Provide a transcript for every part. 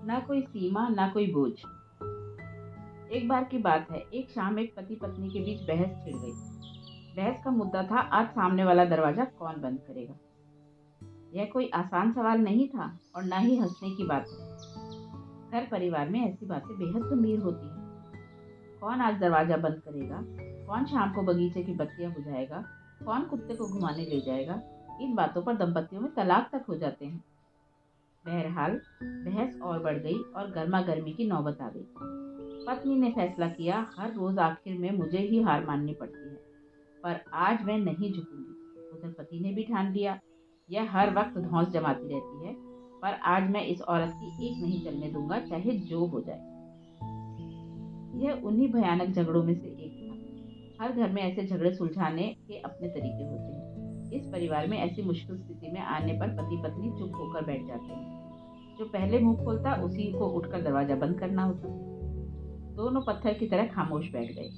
ना कोई सीमा, ना कोई बोझ। एक बार की बात है, एक शाम एक पति पत्नी के बीच बहस छिड़ गई। बहस का मुद्दा था, आज सामने वाला दरवाजा कौन बंद करेगा। यह कोई आसान सवाल नहीं था और ना ही हंसने की बात है। घर परिवार में ऐसी बातें बेहद गंभीर होती हैं। कौन आज दरवाजा बंद करेगा, कौन शाम को बगीचे की बत्तियां बुझाएगा, कौन कुत्ते को घुमाने ले जाएगा, इन बातों पर दंपतियों में तलाक तक हो जाते हैं। बहरहाल बहस और बढ़ गई और गर्मा गर्मी की नौबत आ गई। पत्नी ने फैसला किया, हर रोज आखिर में मुझे ही हार माननी पड़ती है, पर आज मैं नहीं झुकूंगी। उधर पति ने भी ठान लिया, यह हर वक्त धौंस जमाती रहती है, पर आज मैं इस औरत की एक नहीं चलने दूंगा, चाहे जो हो जाए। यह उन्हीं भयानक झगड़ों में से एक था। हर घर में ऐसे झगड़े सुलझाने के अपने तरीके होते हैं। इस परिवार में ऐसी मुश्किल स्थिति में आने पर पति पत्नी चुप होकर बैठ जाते हैं। जो पहले मुंह खोलता उसी को उठकर दरवाजा बंद करना होता। दोनों पत्थर की तरह खामोश बैठ गए।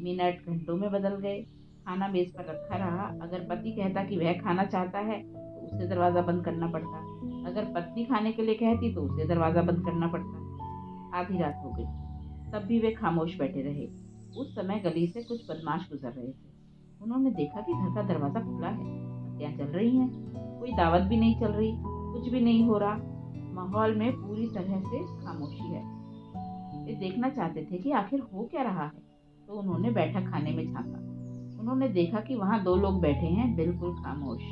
मिनट घंटों में बदल गए। खाना मेज पर रखा रहा। अगर पति कहता कि वह खाना चाहता है तो उसे दरवाजा बंद करना पड़ता। अगर पत्नी खाने के लिए कहती तो उसे दरवाजा बंद करना पड़ता। आधी रात हो गई, तब भी वे खामोश बैठे रहे। उस समय गली से कुछ बदमाश गुजर रहे थे। उन्होंने देखा कि घर का दरवाजा खुला है, बत्तियां जल रही हैं, कोई दावत भी नहीं चल रही, कुछ भी नहीं हो रहा। माहौल में पूरी तरह से खामोशी है। वे देखना चाहते थे कि आखिर हो क्या रहा है, तो उन्होंने बैठक खाने में झांका। उन्होंने देखा कि वहां दो लोग बैठे हैं, बिल्कुल खामोश।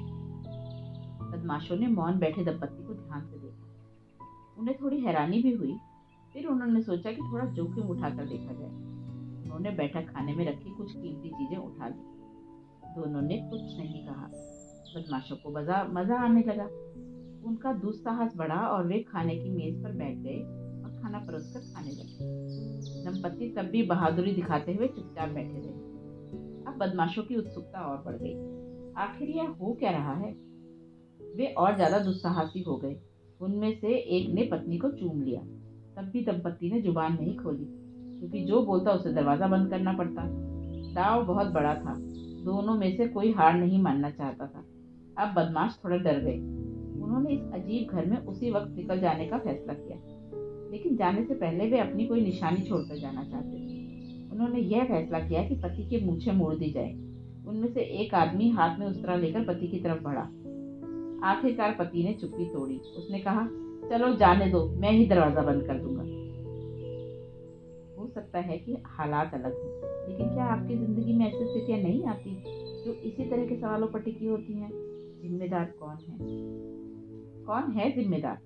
बदमाशों ने मौन बैठे दंपति को ध्यान से देखा। उन्हें थोड़ी हैरानी भी हुई। फिर उन्होंने सोचा कि थोड़ा जोखिम उठाकर देखा जाए। उन्होंने बैठक खाने में रखी कुछ कीमती चीजें उठा ली। दोनों ने कुछ नहीं कहा। बदमाशों को मजा आने लगा। उनका दुस्साहस बढ़ा और वे खाने की मेज पर बैठ गए और खाना परोसकर खाने लगे। दंपति तब भी बहादुरी दिखाते हुए चुपचाप बैठे रहे। अब बदमाशों की उत्सुकता और बढ़ गई। आखिर यह हो क्या रहा है। वे और ज्यादा दुस्साहसी हो गए। उनमें से एक ने पत्नी को चूम लिया। तब भी दंपति ने जुबान नहीं खोली, क्योंकि जो बोलता उसे दरवाजा बंद करना पड़ता। दांव बहुत बड़ा था। दोनों में से कोई हार नहीं मानना चाहता था। अब बदमाश थोड़ा डर गए। उन्होंने इस अजीब घर में उसी वक्त निकल जाने का फैसला किया, लेकिन जाने से पहले वे अपनी कोई निशानी छोड़कर जाना चाहते थे। उन्होंने यह फैसला किया कि पति के मूछें मोड़ दी जाए। उनमें से एक आदमी हाथ में उस्तरा लेकर पति की तरफ बढ़ा। आखिरकार पति ने चुप्पी तोड़ी। उसने कहा, चलो जाने दो, मैं ही दरवाजा बंद कर दूंगा। हो सकता है कि हालात अलग हों, लेकिन क्या आपकी जिंदगी में ऐसी स्थितियां नहीं आती जो इसी तरह के सवालों पर टिकी होती हैं? जिम्मेदार कौन है? कौन है जिम्मेदार?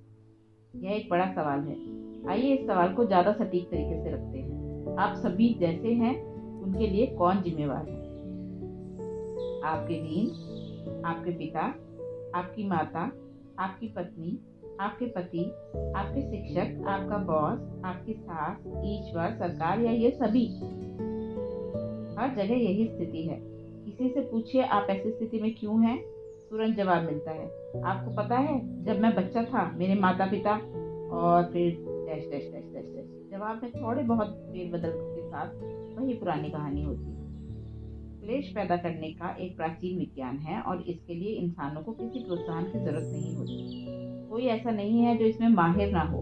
यह एक बड़ा सवाल है। आइए इस सवाल को ज्यादा सटीक तरीके से रखते हैं। आप सभी जैसे हैं, उनके लिए कौन जिम्मेवार है? आपके जीन, आपके पिता, आपकी माता, आपकी पत्नी, आपके पति, आपके शिक्षक, आपका बॉस, आपकी सास, ईश्वर, सरकार, या ये सभी? हर जगह यही स्थिति है। किसी से पूछिए आप ऐसी स्थिति में क्यों हैं, तुरंत जवाब मिलता है, आपको पता है जब मैं बच्चा था मेरे माता पिता, और फिर dash dash dash dash dash. जवाब में थोड़े बहुत फेरबदल के साथ वही पुरानी कहानी होती है। क्लेश पैदा करने का एक प्राचीन विज्ञान है और इसके लिए इंसानों को किसी प्रोत्साहन की जरूरत नहीं होती। कोई ऐसा नहीं है जो इसमें माहिर ना हो।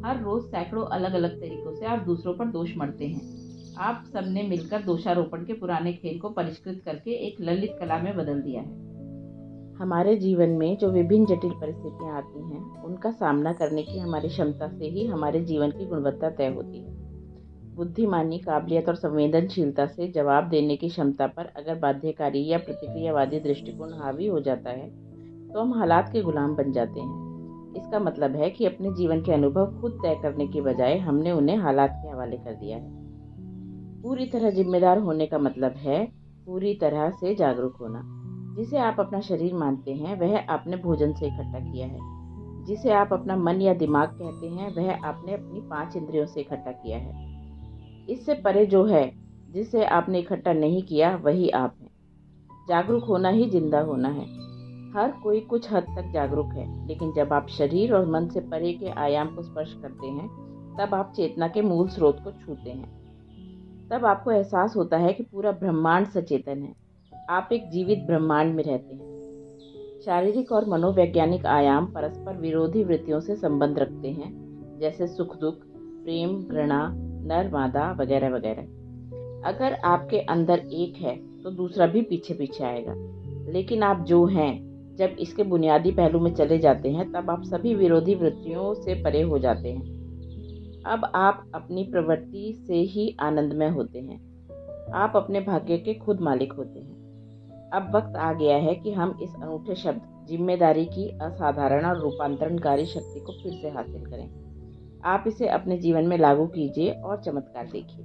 हर रोज सैकड़ों अलग अलग तरीकों से आप दूसरों पर दोष मढ़ते हैं। आप सबने मिलकर दोषारोपण के पुराने खेल को परिष्कृत करके एक ललित कला में बदल दिया है। हमारे जीवन में जो विभिन्न जटिल परिस्थितियां आती हैं, उनका सामना करने की हमारी क्षमता से ही हमारे जीवन की गुणवत्ता तय होती है। बुद्धिमानी, काबिलियत और संवेदनशीलता से जवाब देने की क्षमता पर अगर बाध्यकारी या प्रतिक्रियावादी दृष्टिकोण हावी हो जाता है, तो हम हालात के गुलाम बन जाते हैं। इसका मतलब है कि अपने जीवन के अनुभव खुद तय करने की बजाय हमने उन्हें हालात के हवाले कर दिया है। पूरी तरह जिम्मेदार होने का मतलब है पूरी तरह से जागरूक होना। जिसे आप अपना शरीर मानते हैं, वह आपने भोजन से इकट्ठा किया है। जिसे आप अपना मन या दिमाग कहते हैं, वह आपने अपनी 5 इंद्रियों से इकट्ठा किया है। इससे परे जो है, जिसे आपने इकट्ठा नहीं किया, वही आप हैं। जागरूक होना ही जिंदा होना है। हर कोई कुछ हद तक जागरूक है, लेकिन जब आप शरीर और मन से परे के आयाम को स्पर्श करते हैं, तब आप चेतना के मूल स्रोत को छूते हैं। तब आपको एहसास होता है कि पूरा ब्रह्मांड सचेतन है। आप एक जीवित ब्रह्मांड में रहते हैं। शारीरिक और मनोवैज्ञानिक आयाम परस्पर विरोधी वृत्तियों से संबंध रखते हैं, जैसे सुख दुख, प्रेम, घृणा, नर मादा वगैरह वगैरह। अगर आपके अंदर एक है तो दूसरा भी पीछे पीछे आएगा। लेकिन आप जो हैं, जब इसके बुनियादी पहलू में चले जाते हैं तब आप सभी विरोधी वृत्तियों से परे हो जाते हैं। अब आप अपनी प्रवृत्ति से ही आनंदमय होते हैं। आप अपने भाग्य के खुद मालिक होते हैं। अब वक्त आ गया है कि हम इस अनूठे शब्द जिम्मेदारी की असाधारण और रूपांतरणकारी शक्ति को फिर से हासिल करें। आप इसे अपने जीवन में लागू कीजिए और चमत्कार देखिए।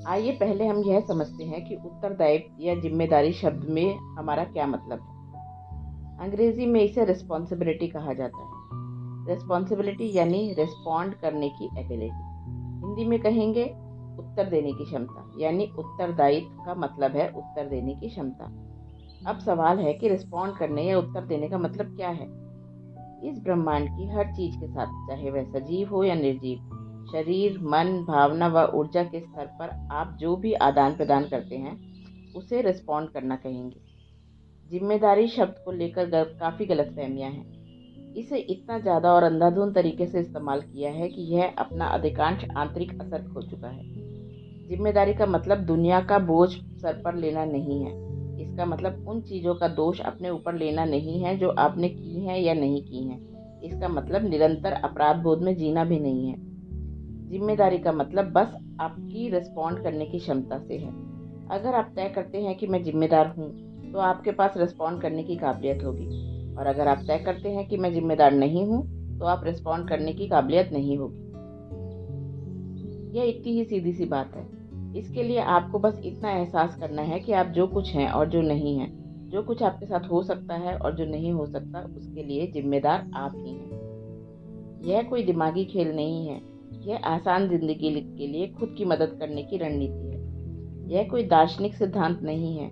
आइए पहले हम यह समझते हैं कि उत्तरदायित्व या जिम्मेदारी शब्द में हमारा क्या मतलब है। अंग्रेजी में इसे रिस्पॉन्सिबिलिटी कहा जाता है। रिस्पॉन्सिबिलिटी यानी रिस्पॉन्ड करने की एबिलिटी। हिंदी में कहेंगे उत्तर देने की क्षमता, यानी उत्तरदायित्व का मतलब है उत्तर देने की क्षमता। अब सवाल है कि रिस्पॉन्ड करने या उत्तर देने का मतलब क्या है। इस ब्रह्मांड की हर चीज के साथ, चाहे वह सजीव हो या निर्जीव, शरीर, मन, भावना व ऊर्जा के स्तर पर आप जो भी आदान प्रदान करते हैं उसे रिस्पॉन्ड करना कहेंगे। जिम्मेदारी शब्द को लेकर काफ़ी गलतफहमियां हैं। इसे इतना ज़्यादा और अंधाधुंध तरीके से इस्तेमाल किया है कि यह अपना अधिकांश आंतरिक असर खो चुका है। जिम्मेदारी का मतलब दुनिया का बोझ सर पर लेना नहीं है। इसका मतलब उन चीज़ों का दोष अपने ऊपर लेना नहीं है जो आपने की हैं या नहीं की हैं। इसका मतलब निरंतर अपराध बोध में जीना भी नहीं है। जिम्मेदारी का मतलब बस आपकी रिस्पॉन्ड करने की क्षमता से है। अगर आप तय करते हैं कि मैं जिम्मेदार हूँ तो आपके पास रिस्पॉन्ड करने की काबिलियत होगी, और अगर आप तय करते हैं कि मैं जिम्मेदार नहीं हूँ तो आप रिस्पॉन्ड करने की काबिलियत नहीं होगी। यह इतनी ही सीधी सी बात है। इसके लिए आपको बस इतना एहसास करना है कि आप जो कुछ हैं और जो नहीं हैं, जो कुछ आपके साथ हो सकता है और जो नहीं हो सकता, उसके लिए जिम्मेदार आप ही हैं। यह कोई दिमागी खेल नहीं है। यह आसान जिंदगी के लिए खुद की मदद करने की रणनीति है। यह कोई दार्शनिक सिद्धांत नहीं है।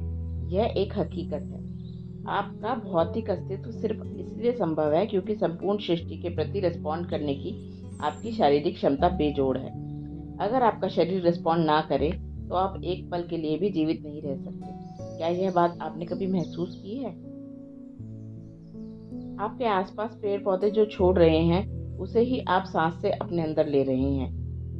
यह एक हकीकत है। आपका भौतिक अस्तित्व सिर्फ इसलिए संभव है क्योंकि संपूर्ण सृष्टि के प्रति रिस्पॉन्ड करने की आपकी शारीरिक क्षमता बेजोड़ है। अगर आपका शरीर रिस्पॉन्ड ना करे तो आप एक पल के लिए भी जीवित नहीं रह सकते। क्या यह बात आपने कभी महसूस की है? आपके आसपास पेड़ पौधे जो छोड़ रहे हैं उसे ही आप सांस से अपने अंदर ले रहे हैं,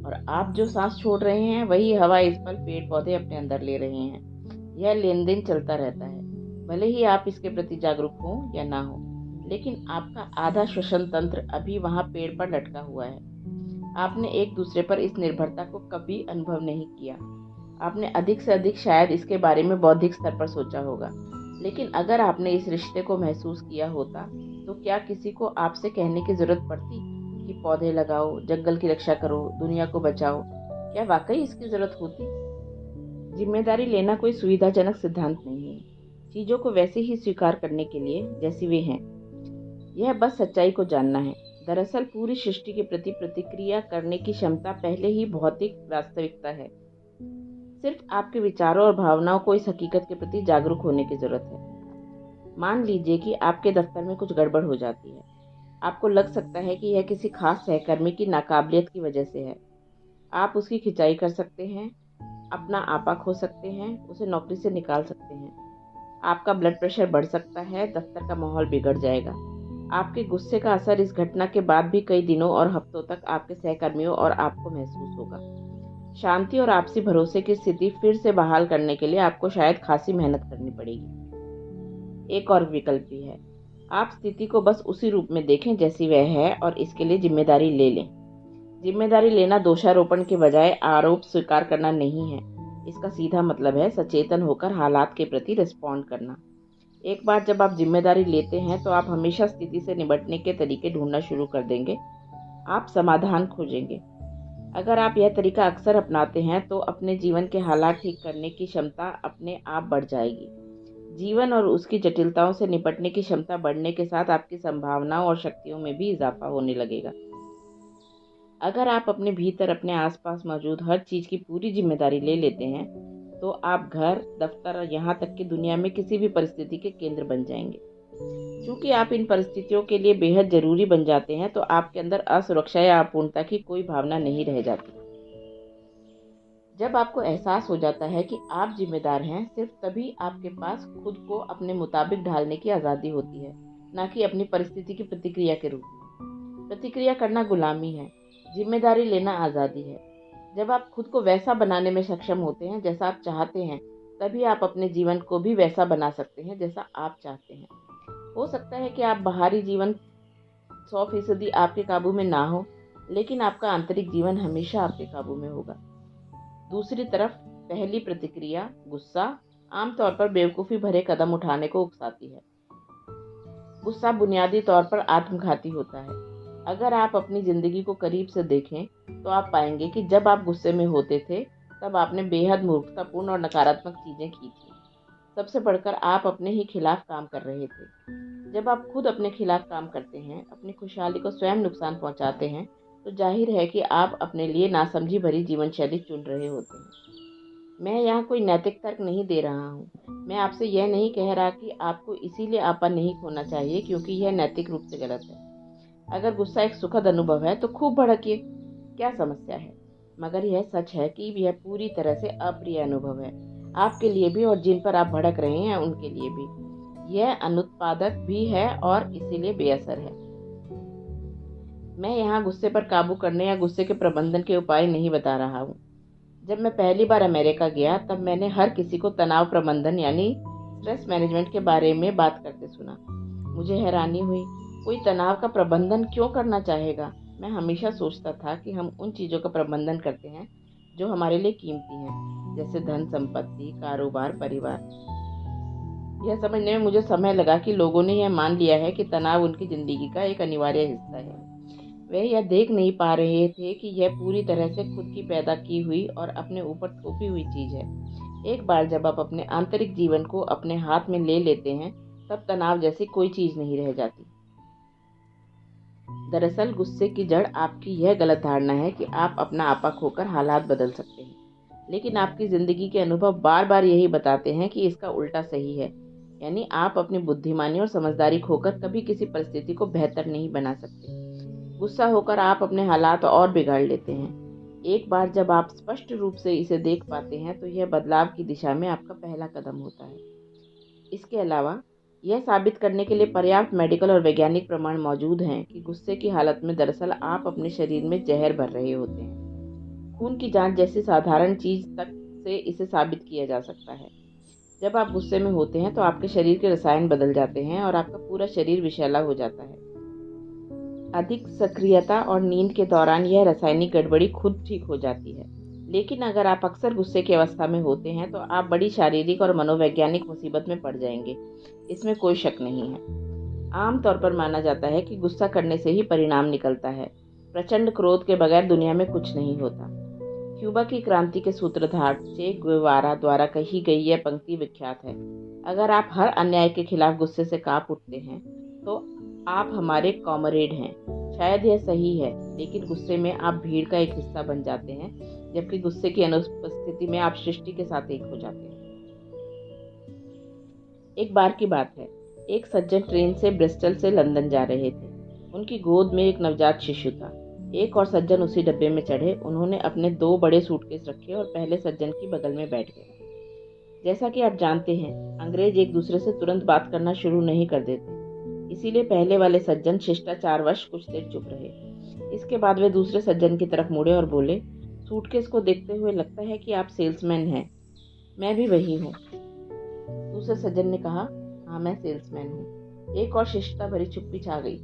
और आप जो सांस छोड़ रहे हैं वही हवा इस पल पेड़ पौधे अपने अंदर ले रहे हैं। यह लेन देन चलता रहता है, भले ही आप इसके प्रति जागरूक हो या ना हो। लेकिन आपका आधा श्वसन तंत्र अभी वहां पेड़ पर लटका हुआ है। आपने एक दूसरे पर इस निर्भरता को कभी अनुभव नहीं किया। आपने अधिक से अधिक शायद इसके बारे में बौद्धिक स्तर पर सोचा होगा, लेकिन अगर आपने इस रिश्ते को महसूस किया होता तो क्या किसी को आपसे कहने की जरूरत पड़ती कि पौधे लगाओ, जंगल की रक्षा करो, दुनिया को बचाओ? क्या वाकई इसकी जरूरत होती? जिम्मेदारी लेना कोई सुविधाजनक सिद्धांत नहीं है। चीजों को वैसे ही स्वीकार करने के लिए जैसी वे हैं। यह बस सच्चाई को जानना है। दरअसल पूरी सृष्टि के प्रति प्रतिक्रिया करने की क्षमता पहले ही भौतिक वास्तविकता है। सिर्फ आपके विचारों और भावनाओं को इस हकीकत के प्रति जागरूक होने की जरूरत है। मान लीजिए कि आपके दफ्तर में कुछ गड़बड़ हो जाती है। आपको लग सकता है कि यह किसी खास सहकर्मी की नाकाबिलियत की वजह से है। आप उसकी खिंचाई कर सकते हैं, अपना आपा खो सकते हैं, उसे नौकरी से निकाल सकते हैं। आपका ब्लड प्रेशर बढ़ सकता है, दफ्तर का माहौल बिगड़ जाएगा। आपके गुस्से का असर इस घटना के बाद भी कई दिनों और हफ्तों तक आपके सहकर्मियों और आपको महसूस होगा। शांति और आपसी भरोसे की स्थिति फिर से बहाल करने के लिए आपको शायद खासी मेहनत करनी पड़ेगी। एक और विकल्प भी है। आप स्थिति को बस उसी रूप में देखें जैसी वह है और इसके लिए जिम्मेदारी ले लें। जिम्मेदारी लेना दोषारोपण के बजाय आरोप स्वीकार करना नहीं है। इसका सीधा मतलब है सचेतन होकर हालात के प्रति रिस्पॉन्ड करना। एक बार जब आप जिम्मेदारी लेते हैं तो आप हमेशा स्थिति से निपटने के तरीके ढूंढना शुरू कर देंगे। आप समाधान खोजेंगे। अगर आप यह तरीका अक्सर अपनाते हैं तो अपने जीवन के हालात ठीक करने की क्षमता अपने आप बढ़ जाएगी। जीवन और उसकी जटिलताओं से निपटने की क्षमता बढ़ने के साथ आपकी संभावनाओं और शक्तियों में भी इजाफा होने लगेगा। अगर आप अपने भीतर अपने आसपास मौजूद हर चीज की पूरी जिम्मेदारी ले लेते हैं तो आप घर, दफ्तर और यहाँ तक कि दुनिया में किसी भी परिस्थिति के केंद्र बन जाएंगे। क्योंकि आप इन परिस्थितियों के लिए बेहद जरूरी बन जाते हैं तो आपके अंदर असुरक्षा या अपूर्णता की कोई भावना नहीं रह जाती। जब आपको एहसास हो जाता है कि आप जिम्मेदार हैं, सिर्फ तभी आपके पास खुद को अपने मुताबिक ढालने की आज़ादी होती है, न कि अपनी परिस्थिति की प्रतिक्रिया के रूप में। प्रतिक्रिया करना गुलामी है, जिम्मेदारी लेना आज़ादी है। जब आप खुद को वैसा बनाने में सक्षम होते हैं जैसा आप चाहते हैं, तभी आप अपने जीवन को भी वैसा बना सकते हैं जैसा आप चाहते हैं। हो सकता है कि आप बाहरी जीवन 100% आपके काबू में ना हो, लेकिन आपका आंतरिक जीवन हमेशा आपके काबू में होगा। दूसरी तरफ पहली प्रतिक्रिया, गुस्सा, आमतौर पर बेवकूफ़ी भरे कदम उठाने को उकसाती है। गुस्सा बुनियादी तौर पर आत्मघाती होता है। अगर आप अपनी ज़िंदगी को करीब से देखें तो आप पाएंगे कि जब आप गुस्से में होते थे तब आपने बेहद मूर्खतापूर्ण और नकारात्मक चीज़ें की थी। सबसे बढ़कर आप अपने ही खिलाफ काम कर रहे थे। जब आप खुद अपने खिलाफ काम करते हैं, अपनी खुशहाली को स्वयं नुकसान पहुंचाते हैं, तो जाहिर है कि आप अपने लिए नासमझी भरी जीवन शैली चुन रहे होते हैं। मैं यहाँ कोई नैतिक तर्क नहीं दे रहा हूँ। मैं आपसे यह नहीं कह रहा कि आपको इसीलिए आपा नहीं खोना चाहिए क्योंकि यह नैतिक रूप से गलत है। अगर गुस्सा एक सुखद अनुभव है तो खूब भड़किए, क्या समस्या है? मगर यह सच है कि यह पूरी तरह से अप्रिय अनुभव है, आपके लिए भी और जिन पर आप भड़क रहे हैं उनके लिए भी। यह अनुत्पादक भी है और इसीलिए बेअसर है। मैं यहाँ गुस्से पर काबू करने या गुस्से के प्रबंधन के उपाय नहीं बता रहा हूँ। जब मैं पहली बार अमेरिका गया तब मैंने हर किसी को तनाव प्रबंधन यानी स्ट्रेस मैनेजमेंट के बारे में बात करते सुना। मुझे हैरानी हुई, कोई तनाव का प्रबंधन क्यों करना चाहेगा? मैं हमेशा सोचता था कि हम उन चीज़ों का प्रबंधन करते हैं जो हमारे लिए कीमती हैं, जैसे धन संपत्ति, कारोबार, परिवार। यह समझने में मुझे समय लगा कि लोगों ने यह मान लिया है कि तनाव उनकी ज़िंदगी का एक अनिवार्य हिस्सा है। वे यह देख नहीं पा रहे थे कि यह पूरी तरह से खुद की पैदा की हुई और अपने ऊपर थोपी हुई चीज़ है। एक बार जब आप अपने आंतरिक जीवन को अपने हाथ में ले लेते हैं, तब तनाव जैसी कोई चीज़ नहीं रह जाती। दरअसल गुस्से की जड़ आपकी यह गलत धारणा है कि आप अपना आपा खोकर हालात बदल सकते हैं, लेकिन आपकी ज़िंदगी के अनुभव बार बार यही बताते हैं कि इसका उल्टा सही है। यानी आप अपनी बुद्धिमानी और समझदारी खोकर कभी किसी परिस्थिति को बेहतर नहीं बना सकते। गुस्सा होकर आप अपने हालात और बिगाड़ लेते हैं। एक बार जब आप स्पष्ट रूप से इसे देख पाते हैं तो यह बदलाव की दिशा में आपका पहला कदम होता है। इसके अलावा यह साबित करने के लिए पर्याप्त मेडिकल और वैज्ञानिक प्रमाण मौजूद हैं कि गुस्से की हालत में दरअसल आप अपने शरीर में जहर भर रहे होते हैं। खून की जांच जैसी साधारण चीज तक से इसे साबित किया जा सकता है। जब आप गुस्से में होते हैं तो आपके शरीर के रसायन बदल जाते हैं और आपका पूरा शरीर विषैला हो जाता है। अधिक सक्रियता और नींद के दौरान यह रासायनिक गड़बड़ी खुद ठीक हो जाती है। लेकिन अगर आप अक्सर गुस्से की अवस्था में होते हैं तो आप बड़ी शारीरिक और मनोवैज्ञानिक मुसीबत में पड़ जाएंगे, इसमें कोई शक नहीं है। आमतौर पर माना जाता है कि गुस्सा करने से ही परिणाम निकलता है। प्रचंड क्रोध के बगैर दुनिया में कुछ नहीं होता। क्यूबा की क्रांति के सूत्रधार चे गुएवारा द्वारा कही गई यह पंक्ति विख्यात है, अगर आप हर अन्याय के खिलाफ गुस्से से कांप उठते हैं तो आप हमारे कॉमरेड हैं। शायद यह सही है, लेकिन गुस्से में आप भीड़ का एक हिस्सा बन जाते हैं, जबकि गुस्से की अनुपस्थिति में आप सृष्टि के साथ एक हो जाते हैं। एक बार की बात है, एक सज्जन ट्रेन से ब्रिस्टल से लंदन जा रहे थे। उनकी गोद में एक नवजात शिशु था। एक और सज्जन उसी डब्बे में चढ़े। उन्होंने अपने 2 बड़े सूटकेस रखे और पहले सज्जन की बगल में बैठ गए। जैसा कि आप जानते हैं, अंग्रेज एक दूसरे से तुरंत बात करना शुरू नहीं कर देते, इसीलिए पहले वाले सज्जन शिष्टाचारवश कुछ देर चुप रहे। इसके बाद वे दूसरे सज्जन की तरफ मुड़े और बोले, सूटकेस को देखते हुए लगता है कि आप सेल्समैन हैं। मैं भी वही हूँ। दूसरे सज्जन ने कहा, हाँ मैं सेल्समैन हूँ। एक और शिष्टता भरी चुप्पी छा गई।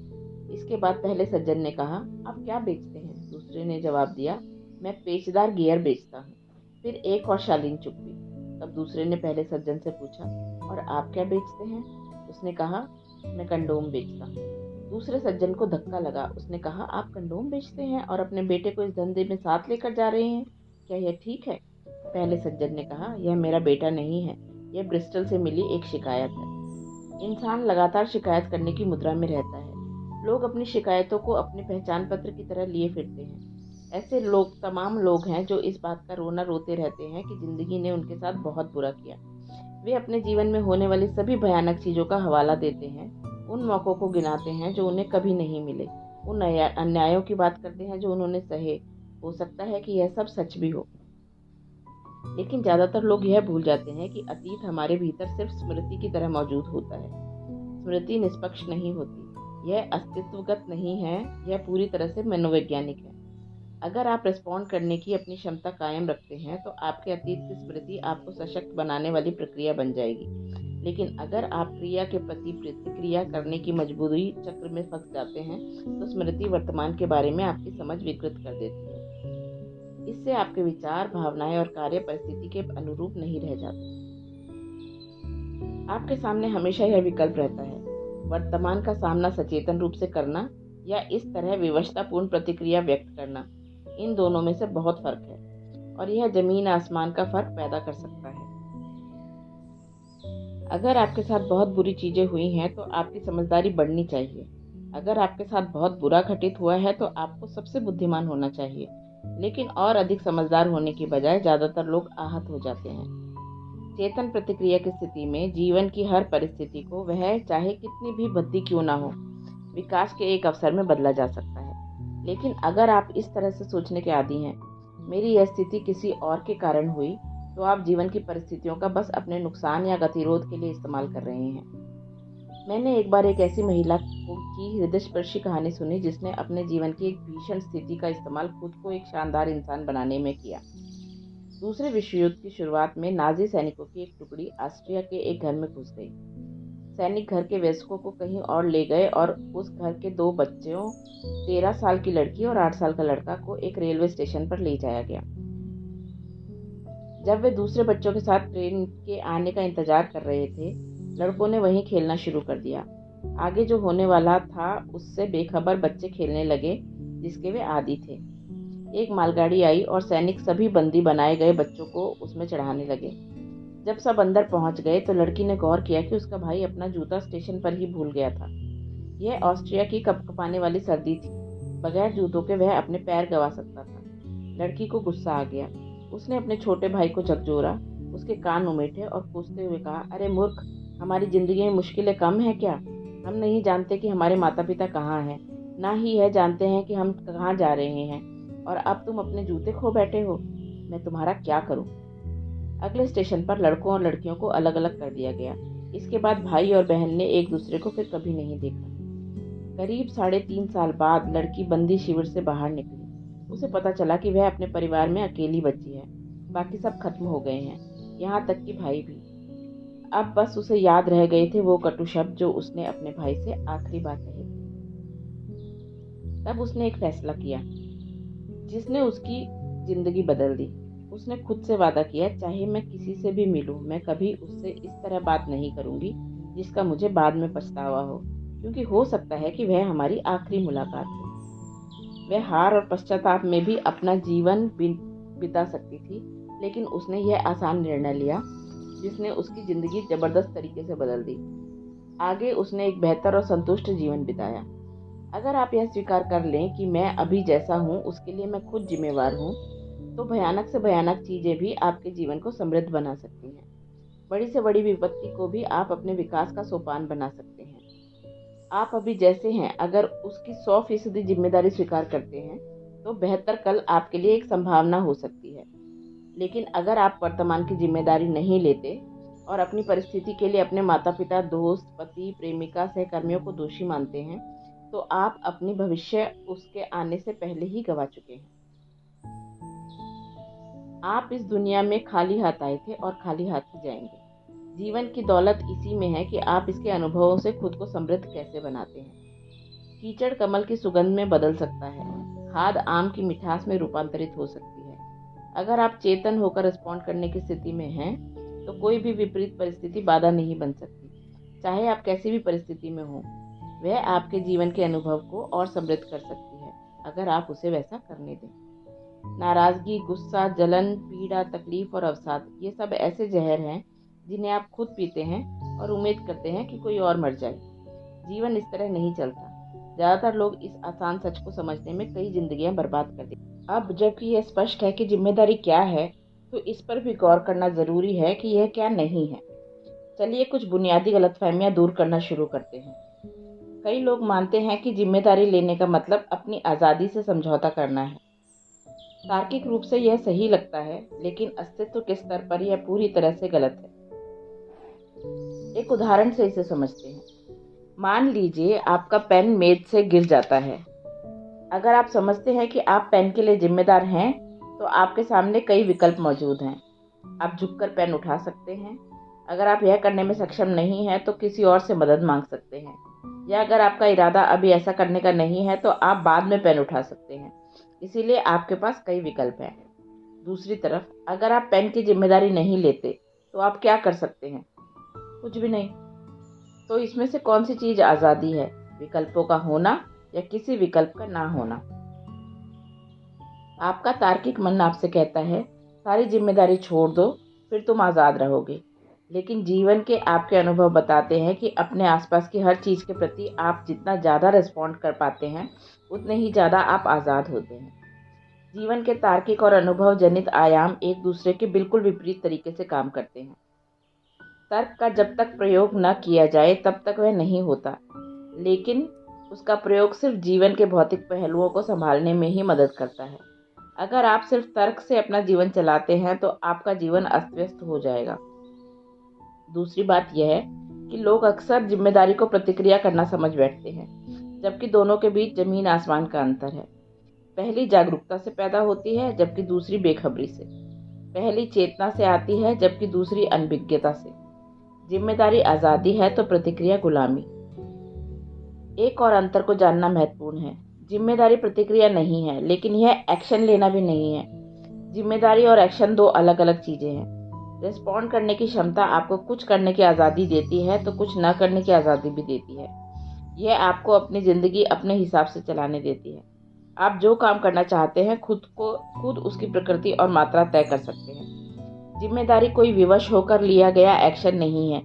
इसके बाद पहले सज्जन ने कहा, आप क्या बेचते हैं? दूसरे ने जवाब दिया, मैं पेचदार गियर बेचता हूँ। फिर एक और शालीन चुप्पी। तब दूसरे ने पहले सज्जन से पूछा, और आप क्या बेचते हैं? उसने कहा, मैं कंडोम बेचता हूँ। दूसरे सज्जन को धक्का लगा। उसने कहा, आप कंडोम बेचते हैं और अपने बेटे को इस धंधे में साथ लेकर जा रहे हैं, क्या यह ठीक है? पहले सज्जन ने कहा, यह मेरा बेटा नहीं है, यह ब्रिस्टल से मिली एक शिकायत है। इंसान लगातार शिकायत करने की मुद्रा में रहता है। लोग अपनी शिकायतों को अपने पहचान पत्र की तरह लिए फिरते हैं। ऐसे लोग तमाम लोग हैं जो इस बात का रोना रोते रहते हैं कि जिंदगी ने उनके साथ बहुत बुरा किया। वे अपने जीवन में होने वाली सभी भयानक चीज़ों का हवाला देते हैं, उन मौक़ों को गिनाते हैं जो उन्हें कभी नहीं मिले, उन अन्यायों की बात करते हैं जो उन्होंने सहे। हो सकता है कि यह सब सच भी हो, लेकिन ज़्यादातर लोग यह भूल जाते हैं कि अतीत हमारे भीतर सिर्फ स्मृति की तरह मौजूद होता है। स्मृति निष्पक्ष नहीं होती। यह अस्तित्वगत नहीं है, यह पूरी तरह से मनोवैज्ञानिक है। अगर आप रिस्पॉन्ड करने की अपनी क्षमता कायम रखते हैं तो आपके अतीत की स्मृति आपको सशक्त बनाने वाली प्रक्रिया बन जाएगी। लेकिन अगर आप क्रिया के प्रति प्रतिक्रिया करने की मजबूरी चक्र में फंस जाते हैं तो स्मृति वर्तमान के बारे में आपकी समझ विकृत कर देती है। इससे आपके विचार, भावनाएं और कार्य परिस्थिति के अनुरूप नहीं रह जाते। आपके सामने हमेशा यह विकल्प रहता है, वर्तमान का सामना सचेतन रूप से करना या इस तरह विवशतापूर्ण प्रतिक्रिया व्यक्त करना। इन दोनों में से बहुत फर्क है और यह जमीन आसमान का फर्क पैदा कर सकता है। अगर आपके साथ बहुत बुरी चीजें हुई हैं तो आपकी समझदारी बढ़नी चाहिए। अगर आपके साथ बहुत बुरा घटित हुआ है तो आपको सबसे बुद्धिमान होना चाहिए। लेकिन और अधिक समझदार होने की बजाय ज्यादातर लोग आहत हो जाते हैं। चेतन प्रतिक्रिया की स्थिति में जीवन की हर परिस्थिति को, वह चाहे कितनी भी भद्दी क्यों ना हो, विकास के एक अवसर में बदला जा सकता है। लेकिन अगर आप इस तरह से सोचने के आदी हैं, मेरी यह स्थिति किसी और के कारण हुई, तो आप जीवन की परिस्थितियों का बस अपने नुकसान या गतिरोध के लिए इस्तेमाल कर रहे हैं। मैंने एक बार एक ऐसी महिला की हृदयस्पर्शी कहानी सुनी जिसने अपने जीवन की एक भीषण स्थिति का इस्तेमाल खुद को एक शानदार इंसान बनाने में किया। दूसरे विश्व युद्ध की शुरुआत में नाजी सैनिकों की एक टुकड़ी ऑस्ट्रिया के एक घर में घुस गई। सैनिक घर के वयस्कों को कहीं और ले गए और उस घर के 2 बच्चों, 13 साल की लड़की और 8 साल का लड़का, को एक रेलवे स्टेशन पर ले जाया गया। जब वे दूसरे बच्चों के साथ ट्रेन के आने का इंतजार कर रहे थे, लड़कों ने वहीं खेलना शुरू कर दिया। आगे जो होने वाला था उससे बेखबर बच्चे खेलने लगे जिसके वे आदी थे। एक मालगाड़ी आई और सैनिक सभी बंदी बनाए गए बच्चों को उसमें चढ़ाने लगे। जब सब अंदर पहुंच गए तो लड़की ने गौर किया कि उसका भाई अपना जूता स्टेशन पर ही भूल गया था। यह ऑस्ट्रिया की कपकपाने वाली सर्दी थी। बगैर जूतों के वह अपने पैर गंवा सकता था। लड़की को गुस्सा आ गया। उसने अपने छोटे भाई को झकझोरा, उसके कान उमेटे और पूछते हुए कहा, अरे मूर्ख, हमारी जिंदगी में मुश्किलें कम है क्या? हम नहीं जानते कि हमारे माता पिता कहाँ हैं, ना ही यह जानते हैं कि हम कहाँ जा रहे हैं, और अब तुम अपने जूते खो बैठे हो। मैं तुम्हारा क्या करूं? अगले स्टेशन पर लड़कों और लड़कियों को अलग अलग कर दिया गया। इसके बाद भाई और बहन ने एक दूसरे को फिर कभी नहीं देखा। करीब 3.5 साल बाद लड़की बंदी शिविर से बाहर निकली। उसे पता चला कि वह अपने परिवार में अकेली बची है। बाकी सब खत्म हो गए हैं, यहाँ तक कि भाई भी। अब बस उसे याद रह गए थे वो कटु शब्द जो उसने अपने भाई से आखिरी बार कहे। तब उसने एक फैसला किया जिसने उसकी जिंदगी बदल दी। उसने खुद से वादा किया, चाहे मैं किसी से भी मिलूं, मैं कभी उससे इस तरह बात नहीं करूंगी जिसका मुझे बाद में पछतावा हो, क्योंकि हो सकता है कि वह हमारी आखिरी मुलाकात हो। वह हार और पश्चाताप में भी अपना जीवन बिता सकती थी, लेकिन उसने यह आसान निर्णय लिया जिसने उसकी जिंदगी जबरदस्त तरीके से बदल दी। आगे उसने एक बेहतर और संतुष्ट जीवन बिताया। अगर आप यह स्वीकार कर लें कि मैं अभी जैसा हूँ उसके लिए मैं खुद जिम्मेवार हूँ, तो भयानक से भयानक चीजें भी आपके जीवन को समृद्ध बना सकती हैं। बड़ी से बड़ी विपत्ति को भी आप अपने विकास का सोपान बना सकते हैं। आप अभी जैसे हैं, अगर उसकी 100% जिम्मेदारी स्वीकार करते हैं तो बेहतर कल आपके लिए एक संभावना हो सकती है। लेकिन अगर आप वर्तमान की जिम्मेदारी नहीं लेते और अपनी परिस्थिति के लिए अपने माता पिता, दोस्त, पति, प्रेमिका, सहकर्मियों को दोषी मानते हैं, तो आप अपनी भविष्य उसके आने से पहले ही गंवा चुके हैं। आप इस दुनिया में खाली हाथ आए थे और खाली हाथ ही जाएंगे। जीवन की दौलत इसी में है कि आप इसके अनुभवों से खुद को समृद्ध कैसे बनाते हैं। कीचड़ कमल की सुगंध में बदल सकता है, खाद आम की मिठास में रूपांतरित हो सकती है। अगर आप चेतन होकर रिस्पॉन्ड करने की स्थिति में हैं, तो कोई भी विपरीत परिस्थिति बाधा नहीं बन सकती। चाहे आप कैसी भी परिस्थिति में हो, वह आपके जीवन के अनुभव को और समृद्ध कर सकती है, अगर आप उसे वैसा करने दें। नाराजगी, गुस्सा, जलन, पीड़ा, तकलीफ और अवसाद, ये सब ऐसे जहर हैं जिन्हें आप खुद पीते हैं और उम्मीद करते हैं कि कोई और मर जाए। जीवन इस तरह नहीं चलता। ज्यादातर लोग इस आसान सच को समझने में कई जिंदगियां बर्बाद कर देते हैं। अब जबकि यह स्पष्ट है कि जिम्मेदारी क्या है, तो इस पर भी गौर करना जरूरी है कि यह क्या नहीं है। चलिए कुछ बुनियादी गलतफहमियां दूर करना शुरू करते हैं। कई लोग मानते हैं कि जिम्मेदारी लेने का मतलब अपनी आज़ादी से समझौता करना है। तार्किक रूप से यह सही लगता है, लेकिन अस्तित्व के स्तर पर यह पूरी तरह से गलत है। एक उदाहरण से इसे समझते हैं। मान लीजिए आपका पेन मेज से गिर जाता है। अगर आप समझते हैं कि आप पेन के लिए जिम्मेदार हैं, तो आपके सामने कई विकल्प मौजूद हैं। आप झुककर पेन उठा सकते हैं। अगर आप यह करने में सक्षम नहीं हैं, तो किसी और से मदद मांग सकते हैं। या अगर आपका इरादा अभी ऐसा करने का नहीं है, तो आप बाद में पेन उठा सकते हैं। इसीलिए आपके पास कई विकल्प हैं। दूसरी तरफ, अगर आप पेन की जिम्मेदारी नहीं लेते, तो आप क्या कर सकते हैं? कुछ भी नहीं। तो इसमें से कौन सी चीज आज़ादी है? विकल्पों का होना या किसी विकल्प का ना होना? आपका तार्किक मन आपसे कहता है, सारी जिम्मेदारी छोड़ दो, फिर तुम आज़ाद रहोगे। लेकिन जीवन के आपके अनुभव बताते हैं कि अपने आसपास की हर चीज़ के प्रति आप जितना ज़्यादा रिस्पॉन्ड कर पाते हैं, उतने ही ज़्यादा आप आज़ाद होते हैं। जीवन के तार्किक और अनुभव जनित आयाम एक दूसरे के बिल्कुल विपरीत तरीके से काम करते हैं। तर्क का जब तक प्रयोग न किया जाए तब तक वह नहीं होता, लेकिन उसका प्रयोग सिर्फ जीवन के भौतिक पहलुओं को संभालने में ही मदद करता है। अगर आप सिर्फ तर्क से अपना जीवन चलाते हैं, तो आपका जीवन अस्त व्यस्त हो जाएगा। दूसरी बात यह है कि लोग अक्सर जिम्मेदारी को प्रतिक्रिया करना समझ बैठते हैं, जबकि दोनों के बीच जमीन आसमान का अंतर है। पहली जागरूकता से पैदा होती है, जबकि दूसरी बेखबरी से। पहली चेतना से आती है, जबकि दूसरी अनभिज्ञता से। जिम्मेदारी आज़ादी है तो प्रतिक्रिया गुलामी। एक और अंतर को जानना महत्वपूर्ण है। जिम्मेदारी प्रतिक्रिया नहीं है, लेकिन यह एक्शन लेना भी नहीं है। जिम्मेदारी और एक्शन दो अलग अलग चीजें हैं। रिस्पॉन्ड करने की क्षमता आपको कुछ करने की आज़ादी देती है, तो कुछ न करने की आज़ादी भी देती है। यह आपको अपनी ज़िंदगी अपने हिसाब से चलाने देती है। आप जो काम करना चाहते हैं, खुद उसकी प्रकृति और मात्रा तय कर सकते हैं। जिम्मेदारी कोई विवश होकर लिया गया एक्शन नहीं है।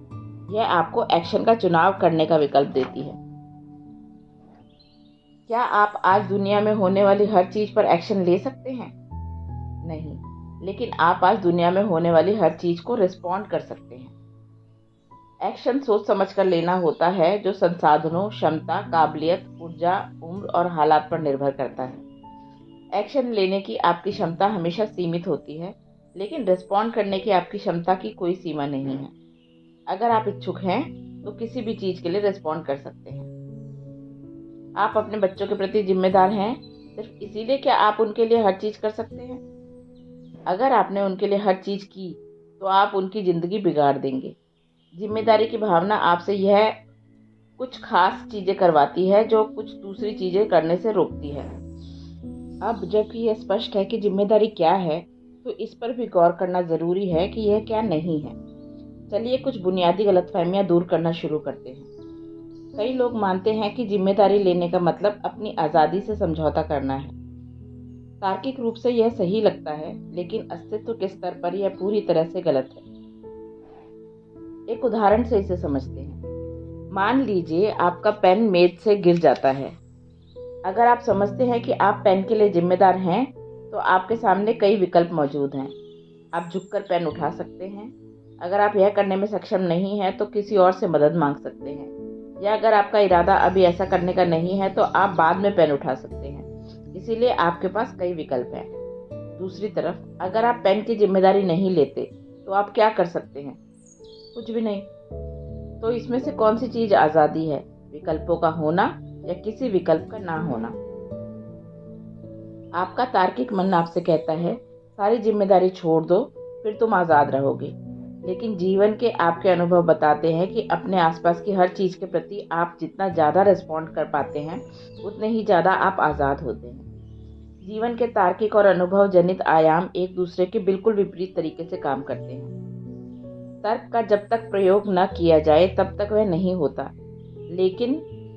यह आपको एक्शन का चुनाव करने का विकल्प देती है। क्या आप आज दुनिया में होने वाली हर चीज पर एक्शन ले सकते हैं? नहीं, लेकिन आप आज दुनिया में होने वाली हर चीज को रिस्पॉन्ड कर सकते हैं। एक्शन सोच समझ कर लेना होता है, जो संसाधनों, क्षमता, काबिलियत, ऊर्जा, उम्र और हालात पर निर्भर करता है। एक्शन लेने की आपकी क्षमता हमेशा सीमित होती है, लेकिन रिस्पॉन्ड करने की आपकी क्षमता की कोई सीमा नहीं है। अगर आप इच्छुक हैं, तो किसी भी चीज के लिए रिस्पॉन्ड कर सकते हैं। आप अपने बच्चों के प्रति जिम्मेदार हैं, सिर्फ इसीलिए क्या आप उनके लिए हर चीज कर सकते हैं? अगर आपने उनके लिए हर चीज की, तो आप उनकी जिंदगी बिगाड़ देंगे। जिम्मेदारी की भावना आपसे यह कुछ खास चीजें करवाती है, जो कुछ दूसरी चीजें करने से रोकती है। अब जबकि यह स्पष्ट है कि जिम्मेदारी क्या है, तो इस पर भी गौर करना जरूरी है कि यह क्या नहीं है। चलिए कुछ बुनियादी गलतफहमियां दूर करना शुरू करते हैं। कई लोग मानते हैं कि जिम्मेदारी लेने का मतलब अपनी आज़ादी से समझौता करना है। तार्किक रूप से यह सही लगता है, लेकिन अस्तित्व के स्तर पर यह पूरी तरह से गलत है। एक उदाहरण से इसे समझते हैं। मान लीजिए आपका पेन मेज से गिर जाता है। अगर आप समझते हैं कि आप पेन के लिए जिम्मेदार हैं, तो आपके सामने कई विकल्प मौजूद हैं। आप झुककर पेन उठा सकते हैं। अगर आप यह करने में सक्षम नहीं हैं, तो किसी और से मदद मांग सकते हैं। या अगर आपका इरादा अभी ऐसा करने का नहीं है, तो आप बाद में पेन उठा सकते हैं। इसीलिए आपके पास कई विकल्प हैं। दूसरी तरफ, अगर आप पेन की जिम्मेदारी नहीं लेते, तो आप क्या कर सकते हैं? कुछ भी नहीं। तो इसमें से कौन सी चीज आज़ादी है? विकल्पों का होना या किसी विकल्प का ना होना? आपका तार्किक मन आपसे कहता है, सारी जिम्मेदारी छोड़ दो, फिर तुम आज़ाद रहोगे। लेकिन जीवन के आपके अनुभव बताते हैं कि अपने आसपास की हर चीज़ के प्रति आप जितना ज़्यादा रिस्पॉन्ड कर पाते हैं, उतने ही ज़्यादा आप आज़ाद होते हैं। जीवन के तार्किक और अनुभव जनित आयाम एक दूसरे के बिल्कुल विपरीत तरीके से काम करते हैं। तर्क का जब तक प्रयोग न किया जाए तब तक वह नहीं होता, लेकिन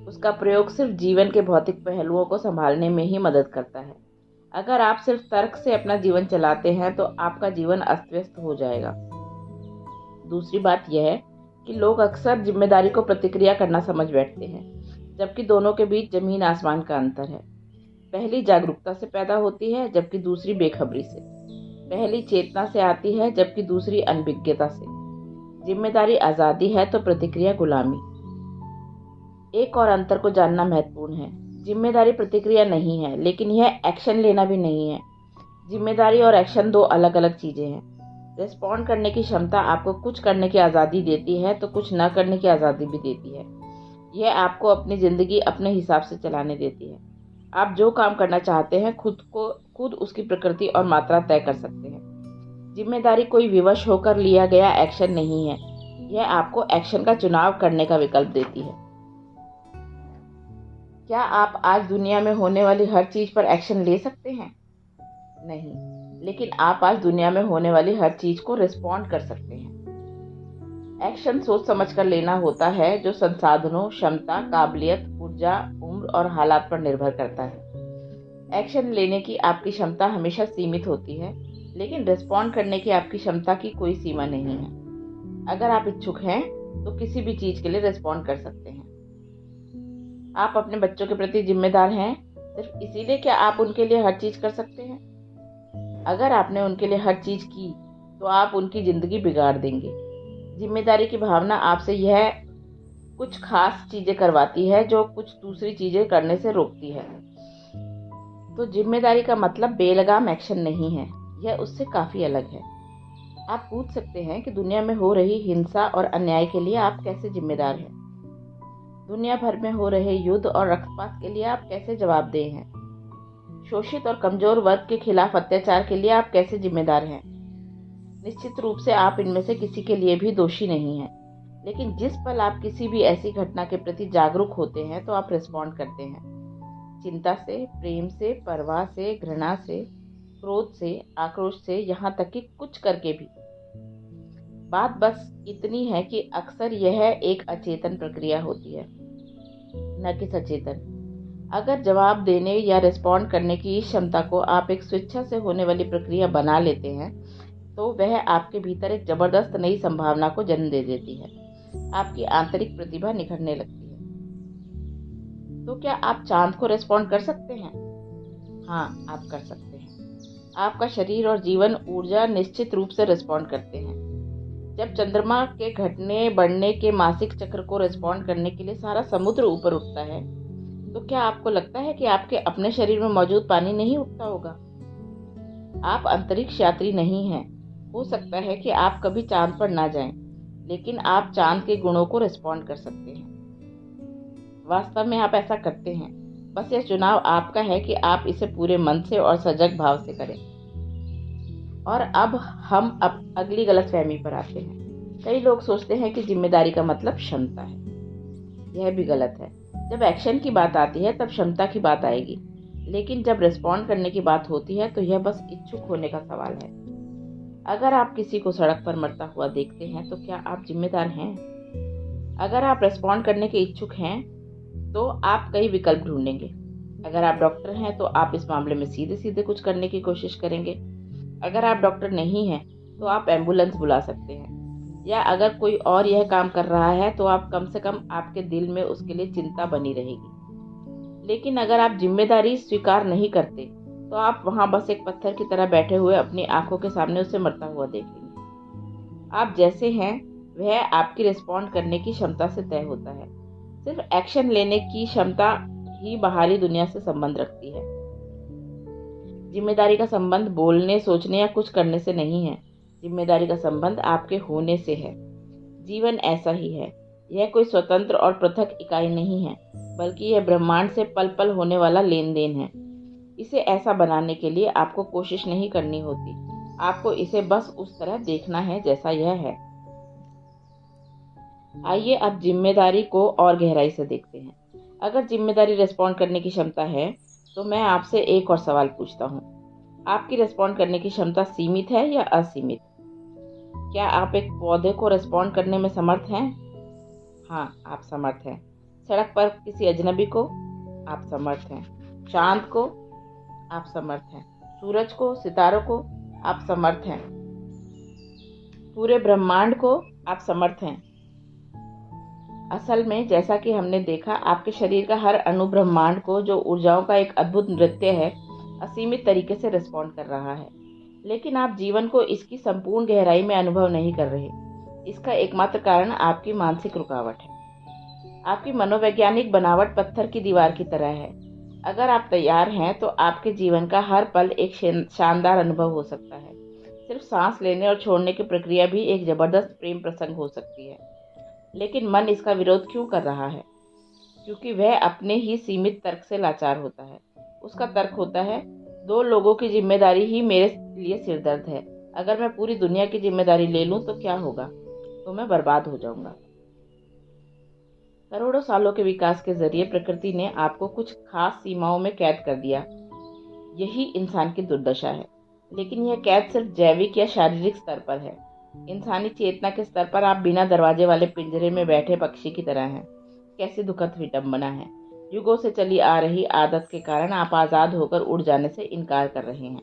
उसका प्रयोग सिर्फ जीवन के भौतिक पहलुओं को संभालने में ही मदद करता है। अगर आप सिर्फ तर्क से अपना जीवन चलाते हैं, तो आपका जीवन अस्त व्यस्त हो जाएगा। दूसरी बात यह है कि लोग अक्सर जिम्मेदारी को प्रतिक्रिया करना समझ बैठते हैं, जबकि दोनों के बीच जमीन आसमान का अंतर है। पहली जागरूकता से पैदा होती है, जबकि दूसरी बेखबरी से। पहली चेतना से आती है, जबकि दूसरी अनभिज्ञता से। जिम्मेदारी आज़ादी है तो प्रतिक्रिया गुलामी। एक और अंतर को जानना महत्वपूर्ण है। जिम्मेदारी प्रतिक्रिया नहीं है, लेकिन यह एक्शन लेना भी नहीं है। जिम्मेदारी और एक्शन दो अलग अलग चीजें हैं। रिस्पॉन्ड करने की क्षमता आपको कुछ करने की आज़ादी देती है, तो कुछ न करने की आज़ादी भी देती है। यह आपको अपनी ज़िंदगी अपने हिसाब से चलाने देती है। आप जो काम करना चाहते हैं खुद उसकी प्रकृति और मात्रा तय कर सकते हैं। जिम्मेदारी कोई विवश होकर लिया गया एक्शन नहीं है, यह आपको एक्शन का चुनाव करने का विकल्प देती है। क्या आप आज दुनिया में होने वाली हर चीज पर एक्शन ले सकते हैं? नहीं, लेकिन आप आज दुनिया में होने वाली हर चीज को रिस्पॉन्ड कर सकते हैं। एक्शन सोच समझ कर लेना होता है, जो संसाधनों, क्षमता, काबिलियत, ऊर्जा, उम्र और हालात पर निर्भर करता है। एक्शन लेने की आपकी क्षमता हमेशा सीमित होती है, लेकिन रिस्पॉन्ड करने की आपकी क्षमता की कोई सीमा नहीं है। अगर आप इच्छुक हैं तो किसी भी चीज के लिए रिस्पॉन्ड कर सकते हैं। आप अपने बच्चों के प्रति जिम्मेदार हैं सिर्फ इसीलिए क्या आप उनके लिए हर चीज कर सकते हैं? अगर आपने उनके लिए हर चीज की तो आप उनकी जिंदगी बिगाड़ देंगे। जिम्मेदारी की भावना आपसे यह कुछ खास चीजें करवाती है जो कुछ दूसरी चीजें करने से रोकती है। तो जिम्मेदारी का मतलब बेलगाम एक्शन नहीं है, यह उससे काफी अलग है। आप पूछ सकते हैं कि दुनिया में हो रही हिंसा और अन्याय के लिए आप कैसे जिम्मेदार हैं? दुनिया भर में हो रहे युद्ध और रक्तपात के लिए आप कैसे जवाबदेह हैं? शोषित और कमजोर वर्ग के खिलाफ अत्याचार के लिए आप कैसे जिम्मेदार हैं? निश्चित रूप से आप इनमें से किसी के लिए भी दोषी नहीं हैं, लेकिन जिस पल आप किसी भी ऐसी घटना के प्रति जागरूक होते हैं तो आप रिस्पॉन्ड करते हैं। चिंता से, प्रेम से, परवाह से, घृणा से, क्रोध से, आक्रोश से, यहाँ तक कि कुछ करके भी। बात बस इतनी है कि अक्सर यह एक अचेतन प्रक्रिया होती है, न कि सचेतन। अगर जवाब देने या रिस्पॉन्ड करने की इस क्षमता को आप एक स्वेच्छा से होने वाली प्रक्रिया बना लेते हैं तो वह आपके भीतर एक जबरदस्त नई संभावना को जन्म दे देती है। आपकी आंतरिक प्रतिभा निखरने लगती है। तो क्या आप चांद को रिस्पॉन्ड कर सकते हैं? हाँ, आप कर सकते हैं। आपका शरीर और जीवन ऊर्जा निश्चित रूप से रिस्पॉन्ड करते हैं। जब चंद्रमा के घटने बढ़ने के मासिक चक्र को रिस्पॉन्ड करने के लिए सारा समुद्र ऊपर उठता है, तो क्या आपको लगता है कि आपके अपने शरीर में मौजूद पानी नहीं उठता होगा? आप अंतरिक्ष यात्री नहीं हैं। हो सकता है कि आप कभी चांद पर ना जाएं, लेकिन आप चांद के गुणों को रिस्पॉन्ड कर सकते हैं। वास्तव में आप ऐसा करते हैं। बस यह चुनाव आपका है कि आप इसे पूरे मन से और सजग भाव से करें। और अब हम अगली गलतफहमी पर आते हैं। कई लोग सोचते हैं कि जिम्मेदारी का मतलब क्षमता है। यह भी गलत है। जब एक्शन की बात आती है तब क्षमता की बात आएगी, लेकिन जब रिस्पॉन्ड करने की बात होती है तो यह बस इच्छुक होने का सवाल है। अगर आप किसी को सड़क पर मरता हुआ देखते हैं तो क्या आप जिम्मेदार हैं? अगर आप रिस्पॉन्ड करने के इच्छुक हैं तो आप कई विकल्प ढूंढेंगे। अगर आप डॉक्टर हैं तो आप इस मामले में सीधे सीधे कुछ करने की कोशिश करेंगे। अगर आप डॉक्टर नहीं हैं तो आप एम्बुलेंस बुला सकते हैं, या अगर कोई और यह काम कर रहा है तो आप कम से कम आपके दिल में उसके लिए चिंता बनी रहेगी। लेकिन अगर आप जिम्मेदारी स्वीकार नहीं करते तो आप वहां बस एक पत्थर की तरह बैठे हुए अपनी आंखों के सामने उसे मरता हुआ देखेंगे। आप जैसे हैं वह आपकी रिस्पॉन्ड करने की क्षमता से तय होता है। सिर्फ एक्शन लेने की क्षमता ही बाहरी दुनिया से संबंध रखती है। जिम्मेदारी का संबंध बोलने, सोचने या कुछ करने से नहीं है। जिम्मेदारी का संबंध आपके होने से है। जीवन ऐसा ही है। यह कोई स्वतंत्र और पृथक इकाई नहीं है, बल्कि यह ब्रह्मांड से पल पल होने वाला लेन देन है। इसे ऐसा बनाने के लिए आपको कोशिश नहीं करनी होती। आपको इसे बस उस तरह देखना है जैसा यह है। आइए अब जिम्मेदारी को और गहराई से देखते हैं। अगर जिम्मेदारी रिस्पॉन्ड करने की क्षमता है तो मैं आपसे एक और सवाल पूछता हूँ। आपकी रिस्पॉन्ड करने की क्षमता सीमित है या असीमित? क्या आप एक पौधे को रिस्पॉन्ड करने में समर्थ हैं? हाँ, आप समर्थ हैं। सड़क पर किसी अजनबी को? आप समर्थ हैं। चांद को? आप समर्थ हैं। सूरज को, सितारों को? आप समर्थ हैं। पूरे ब्रह्मांड को आप समर्थ हैं। असल में जैसा कि हमने देखा, आपके शरीर का हर अणु ब्रह्मांड को, जो ऊर्जाओं का एक अद्भुत नृत्य है, असीमित तरीके से रिस्पॉन्ड कर रहा है। लेकिन आप जीवन को इसकी संपूर्ण गहराई में अनुभव नहीं कर रहे। इसका एकमात्र कारण आपकी मानसिक रुकावट है। आपकी मनोवैज्ञानिक बनावट पत्थर की दीवार की तरह है। अगर आप तैयार हैं तो आपके जीवन का हर पल एक शानदार अनुभव हो सकता है। सिर्फ सांस लेने और छोड़ने की प्रक्रिया भी एक जबरदस्त प्रेम प्रसंग हो सकती है। लेकिन मन इसका विरोध क्यों कर रहा है? क्योंकि वह अपने ही सीमित तर्क से लाचार होता है। उसका तर्क होता है, 2 लोगों की जिम्मेदारी ही मेरे लिए सिरदर्द है। अगर मैं पूरी दुनिया की जिम्मेदारी ले लूं तो क्या होगा? तो मैं बर्बाद हो जाऊंगा। करोड़ों सालों के विकास के जरिए प्रकृति ने आपको कुछ खास सीमाओं में कैद कर दिया। यही इंसान की दुर्दशा है। लेकिन यह कैद सिर्फ जैविक या शारीरिक स्तर पर है। इंसानी चेतना के स्तर पर आप बिना दरवाजे वाले पिंजरे में बैठे पक्षी की तरह हैं। कैसी दुखद विडंबना है। युगों से चली आ रही आदत के कारण आप आजाद होकर उड़ जाने से इनकार कर रहे हैं।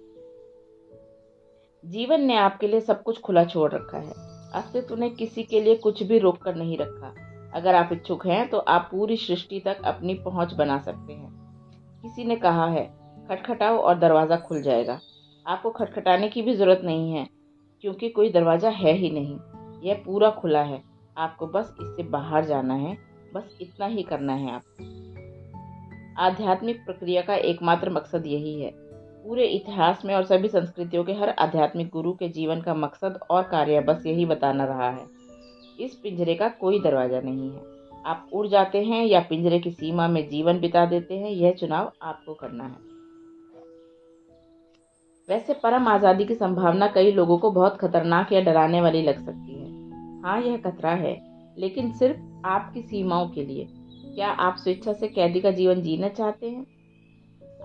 जीवन ने आपके लिए सब कुछ खुला छोड़ रखा है। अस्तित्व ने किसी के लिए कुछ भी रोक कर नहीं रखा। अगर आप इच्छुक हैं तो आप पूरी सृष्टि तक अपनी पहुंच बना सकते हैं। किसी ने कहा है, खटखटाओ और दरवाजा खुल जाएगा। आपको खटखटाने की भी जरूरत नहीं है, क्योंकि कोई दरवाजा है ही नहीं। यह पूरा खुला है। आपको बस इससे बाहर जाना है। बस इतना ही करना है आपको। आध्यात्मिक प्रक्रिया का एकमात्र मकसद यही है। पूरे इतिहास में और सभी संस्कृतियों के हर आध्यात्मिक गुरु के जीवन का मकसद और कार्य बस यही बताना रहा है। इस पिंजरे का कोई दरवाजा नहीं है। आप उड़ जाते हैं या पिंजरे की सीमा में जीवन बिता देते हैं, यह चुनाव आपको करना है। वैसे परम आज़ादी की संभावना कई लोगों को बहुत खतरनाक या डराने वाली लग सकती है। हाँ, यह खतरा है, लेकिन सिर्फ आपकी सीमाओं के लिए। क्या आप स्वेच्छा से कैदी का जीवन जीना चाहते हैं?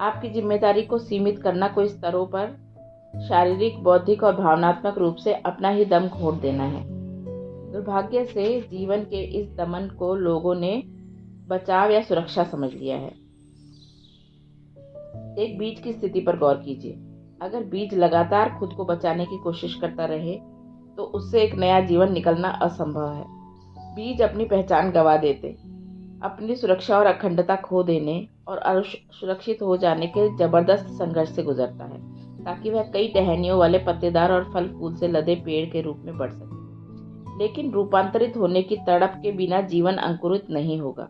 आपकी जिम्मेदारी को सीमित करना कोई स्तरों पर शारीरिक, बौद्धिक और भावनात्मक रूप से अपना ही दम घोंट देना है। दुर्भाग्य से जीवन के इस दमन को लोगों ने बचाव या सुरक्षा समझ लिया है। एक बीज की स्थिति पर गौर कीजिए। अगर बीज लगातार खुद को बचाने की कोशिश करता रहे तो उससे एक नया जीवन निकलना असंभव है। बीज अपनी पहचान गंवा देते, अपनी सुरक्षा और अखंडता खो देने और असुरक्षित हो जाने के जबरदस्त संघर्ष से गुजरता है, ताकि वह कई टहनियों वाले पत्तेदार और फल फूल से लदे पेड़ के रूप में बढ़ सके। लेकिन रूपांतरित होने की तड़प के बिना जीवन अंकुरित नहीं होगा।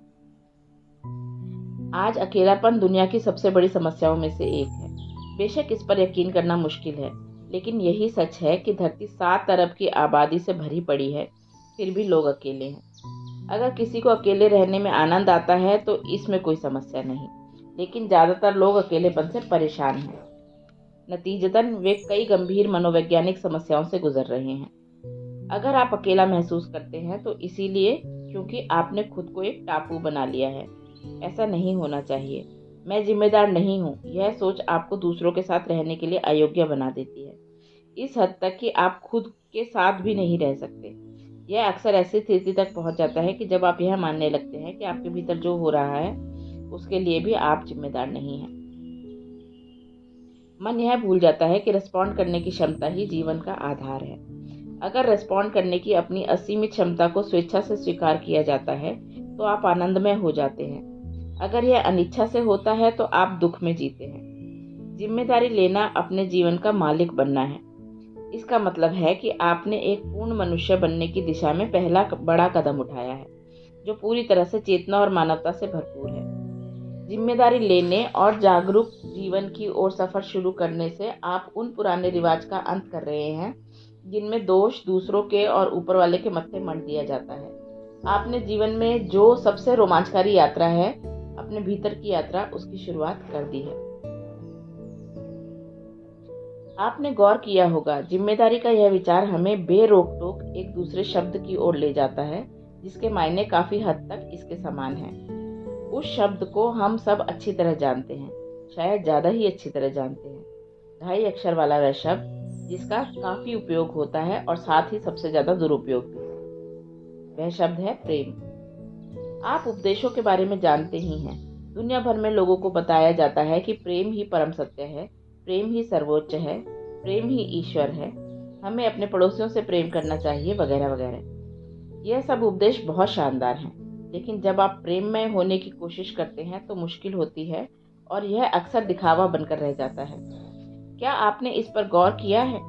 आज अकेलापन दुनिया की सबसे बड़ी समस्याओं में से एक है। बेशक इस पर यकीन करना मुश्किल है, लेकिन यही सच है कि धरती 7 अरब की आबादी से भरी पड़ी है, फिर भी लोग अकेले हैं। अगर किसी को अकेले रहने में आनंद आता है तो इसमें कोई समस्या नहीं, लेकिन ज़्यादातर लोग अकेलेपन से परेशान हैं। नतीजतन वे कई गंभीर मनोवैज्ञानिक समस्याओं से गुजर रहे हैं। अगर आप अकेला महसूस करते हैं तो इसीलिए क्योंकि आपने खुद को एक टापू बना लिया है। ऐसा नहीं होना चाहिए। मैं जिम्मेदार नहीं हूँ, यह सोच आपको दूसरों के साथ रहने के लिए अयोग्य बना देती है, इस हद तक कि आप खुद के साथ भी नहीं रह सकते। यह अक्सर ऐसी स्थिति तक पहुंच जाता है कि जब आप यह मानने लगते हैं कि आपके भीतर जो हो रहा है उसके लिए भी आप जिम्मेदार नहीं हैं। मन यह भूल जाता है कि रिस्पॉन्ड करने की क्षमता ही जीवन का आधार है। अगर रिस्पॉन्ड करने की अपनी असीमित क्षमता को स्वेच्छा से स्वीकार किया जाता है तो आप आनंदमय हो जाते हैं। अगर यह अनिच्छा से होता है तो आप दुख में जीते हैं। जिम्मेदारी लेना अपने जीवन का मालिक बनना है। इसका मतलब है कि आपने एक पूर्ण मनुष्य बनने की दिशा में पहला बड़ा कदम उठाया है, जो पूरी तरह से चेतना और मानवता से भरपूर है। जिम्मेदारी लेने और जागरूक जीवन की ओर सफर शुरू करने से आप उन पुराने रिवाज का अंत कर रहे हैं जिनमें दोष दूसरों के और ऊपर वाले के मत्थे मढ़ दिया जाता है। आपने जीवन में जो सबसे रोमांचकारी यात्रा है, अपने भीतर की यात्रा, उसकी शुरुआत कर दी है। आपने गौर किया होगा, जिम्मेदारी का यह विचार हमें बेरोक टोक एक दूसरे शब्द की ओर ले जाता है जिसके मायने काफी हद तक इसके समान हैं। उस शब्द को हम सब अच्छी तरह जानते हैं, शायद ज्यादा ही अच्छी तरह जानते हैं। 2.5 अक्षर वाला वह शब्द जिसका काफी उपयोग होता है और साथ ही सबसे ज्यादा दुरुपयोग भी। वह शब्द है प्रेम। आप उपदेशों के बारे में जानते ही हैं। दुनिया भर में लोगों को बताया जाता है कि प्रेम ही परम सत्य है, प्रेम ही सर्वोच्च है, प्रेम ही ईश्वर है, हमें अपने पड़ोसियों से प्रेम करना चाहिए, वगैरह वगैरह। यह सब उपदेश बहुत शानदार हैं, लेकिन जब आप प्रेममय होने की कोशिश करते हैं तो मुश्किल होती है और यह अक्सर दिखावा बनकर रह जाता है। क्या आपने इस पर गौर किया है?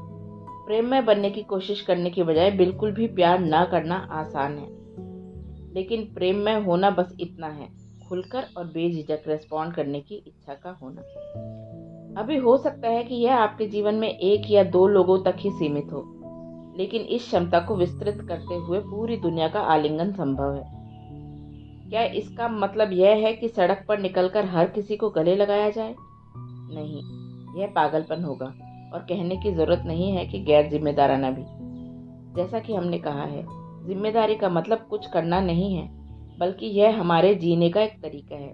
प्रेममय बनने की कोशिश करने की बजाय बिल्कुल भी प्यार न करना आसान है, लेकिन प्रेममय होना बस इतना है, खुलकर और बेझिझक रिस्पॉन्ड करने की इच्छा का होना। अभी हो सकता है कि यह आपके जीवन में 1 या 2 लोगों तक ही सीमित हो, लेकिन इस क्षमता को विस्तृत करते हुए पूरी दुनिया का आलिंगन संभव है। क्या इसका मतलब यह है कि सड़क पर निकलकर हर किसी को गले लगाया जाए? नहीं, यह पागलपन होगा और कहने की जरूरत नहीं है कि गैर जिम्मेदाराना भी। जैसा कि हमने कहा है, जिम्मेदारी का मतलब कुछ करना नहीं है, बल्कि यह हमारे जीने का एक तरीका है।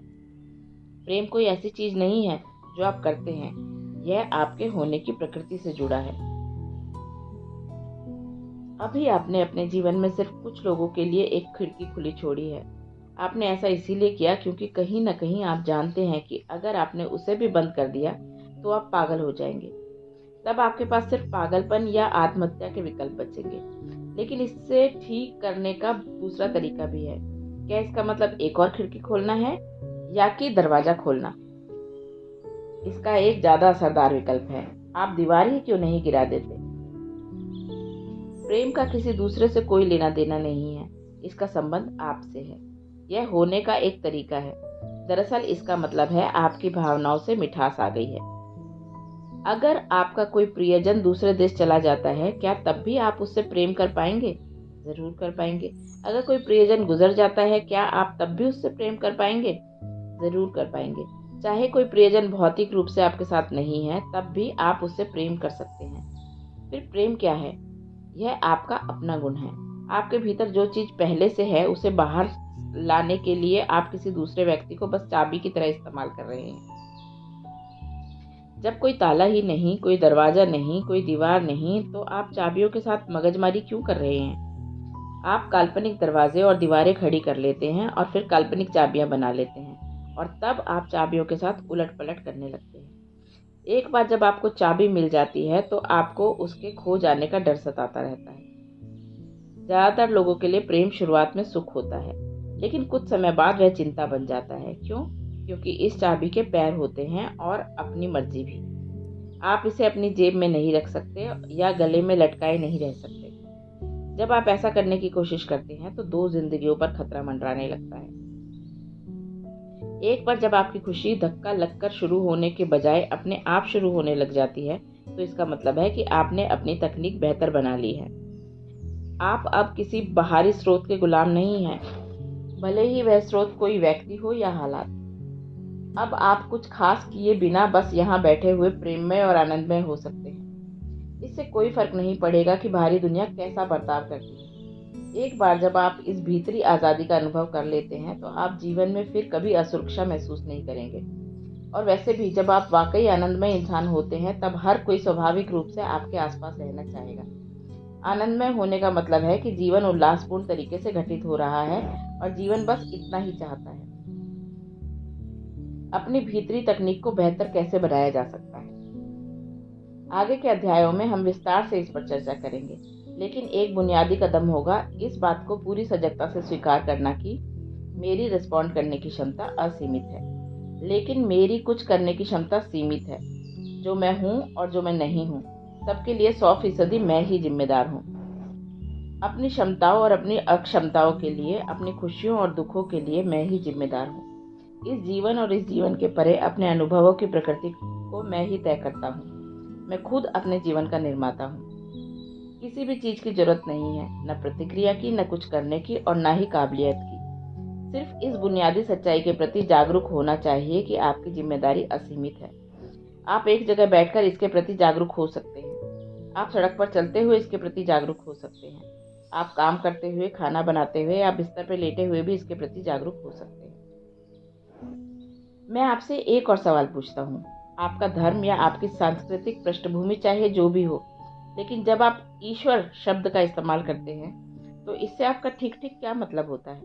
प्रेम कोई ऐसी चीज नहीं है जो आप करते हैं, यह आपके होने की प्रकृति से जुड़ा है। अभी आपने अपने जीवन में सिर्फ कुछ लोगों के लिए एक खिड़की खुली छोड़ी है। आपने ऐसा इसीलिए किया क्योंकि कहीं ना कहीं आप जानते हैं कि अगर आपने उसे भी बंद कर दिया तो आप पागल हो जाएंगे। तब आपके पास सिर्फ पागलपन या आत्महत्या के विकल्प बचेंगे। लेकिन इससे ठीक करने का दूसरा तरीका भी है। क्या इसका मतलब एक और खिड़की खोलना है या कि दरवाजा खोलना? इसका एक ज्यादा असरदार विकल्प है, आप दीवार ही क्यों नहीं गिरा देते? प्रेम का किसी दूसरे से कोई लेना देना नहीं है, इसका संबंध आपसे है। यह होने का एक तरीका है। दरअसल इसका मतलब है आपकी भावनाओं से मिठास आ गई है। अगर आपका कोई प्रियजन दूसरे देश चला जाता है, क्या तब भी आप उससे प्रेम कर पाएंगे? जरूर कर पाएंगे। अगर कोई प्रियजन गुजर जाता है, क्या आप तब भी उससे प्रेम कर पाएंगे? जरूर कर पाएंगे। चाहे कोई प्रियजन भौतिक रूप से आपके साथ नहीं है, तब भी आप उससे प्रेम कर सकते हैं। फिर प्रेम क्या है? यह आपका अपना गुण है। आपके भीतर जो चीज पहले से है, उसे बाहर लाने के लिए आप किसी दूसरे व्यक्ति को बस चाबी की तरह इस्तेमाल कर रहे हैं। जब कोई ताला ही नहीं, कोई दरवाजा नहीं, कोई दीवार नहीं, तो आप चाबियों के साथ मगजमारी क्यों कर रहे हैं? आप काल्पनिक दरवाजे और दीवारें खड़ी कर लेते हैं और फिर काल्पनिक चाबियां बना लेते हैं और तब आप चाबियों के साथ उलट पलट करने लगते हैं। एक बार जब आपको चाबी मिल जाती है तो आपको उसके खो जाने का डर सताता रहता है। ज्यादातर लोगों के लिए प्रेम शुरुआत में सुख होता है, लेकिन कुछ समय बाद वह चिंता बन जाता है। क्यों? क्योंकि इस चाबी के पैर होते हैं और अपनी मर्जी भी। आप इसे अपनी जेब में नहीं रख सकते या गले में लटकाए नहीं रह सकते। जब आप ऐसा करने की कोशिश करते हैं तो दो जिंदगियों पर खतरा मंडराने लगता है। एक बार जब आपकी खुशी धक्का लगकर शुरू होने के बजाय अपने आप शुरू होने लग जाती है, तो इसका मतलब है कि आपने अपनी तकनीक बेहतर बना ली है। आप अब किसी बाहरी स्रोत के गुलाम नहीं हैं, भले ही वह स्रोत कोई व्यक्ति हो या हालात। अब आप कुछ खास किए बिना बस यहाँ बैठे हुए प्रेममय और आनंदमय हो सकते हैं। इससे कोई फर्क नहीं पड़ेगा कि बाहरी दुनिया कैसा बर्ताव करती है। एक बार जब आप इस भीतरी आज़ादी का अनुभव कर लेते हैं तो आप जीवन में फिर कभी असुरक्षा महसूस नहीं करेंगे। और वैसे भी जब आप वाकई आनंदमय इंसान होते हैं, तब हर कोई स्वाभाविक रूप से आपके आसपास रहना चाहेगा। आनंदमय होने का मतलब है कि जीवन उल्लासपूर्ण तरीके से घटित हो रहा है और जीवन बस इतना ही चाहता है। अपनी भीतरी तकनीक को बेहतर कैसे बनाया जा सकता है, आगे के अध्यायों में हम विस्तार से इस पर चर्चा करेंगे। लेकिन एक बुनियादी कदम होगा इस बात को पूरी सजगता से स्वीकार करना कि मेरी रिस्पॉन्ड करने की क्षमता असीमित है, लेकिन मेरी कुछ करने की क्षमता सीमित है। जो मैं हूँ और जो मैं नहीं हूँ, सबके लिए 100% मैं ही जिम्मेदार हूँ। अपनी क्षमताओं और अपनी अक्षमताओं के लिए, अपनी खुशियों और दुखों के लिए मैं ही जिम्मेदार हूँ। इस जीवन और इस जीवन के परे अपने अनुभवों की प्रकृति को मैं ही तय करता हूँ। मैं खुद अपने जीवन का निर्माता हूँ। किसी भी चीज की जरूरत नहीं है, न प्रतिक्रिया की, न कुछ करने की और न ही काबिलियत की। सिर्फ इस बुनियादी सच्चाई के प्रति जागरूक होना चाहिए कि आपकी जिम्मेदारी असीमित है। आप एक जगह बैठकर इसके प्रति जागरूक हो सकते हैं। आप सड़क पर चलते हुए इसके प्रति जागरूक हो सकते हैं। आप काम करते हुए, खाना बनाते हुए या बिस्तर पर लेटे हुए भी इसके प्रति जागरूक हो सकते हैं। मैं आपसे एक और सवाल पूछता हूँ। आपका धर्म या आपकी सांस्कृतिक पृष्ठभूमि चाहे जो भी हो, लेकिन जब आप ईश्वर शब्द का इस्तेमाल करते हैं तो इससे आपका ठीक ठीक क्या मतलब होता है?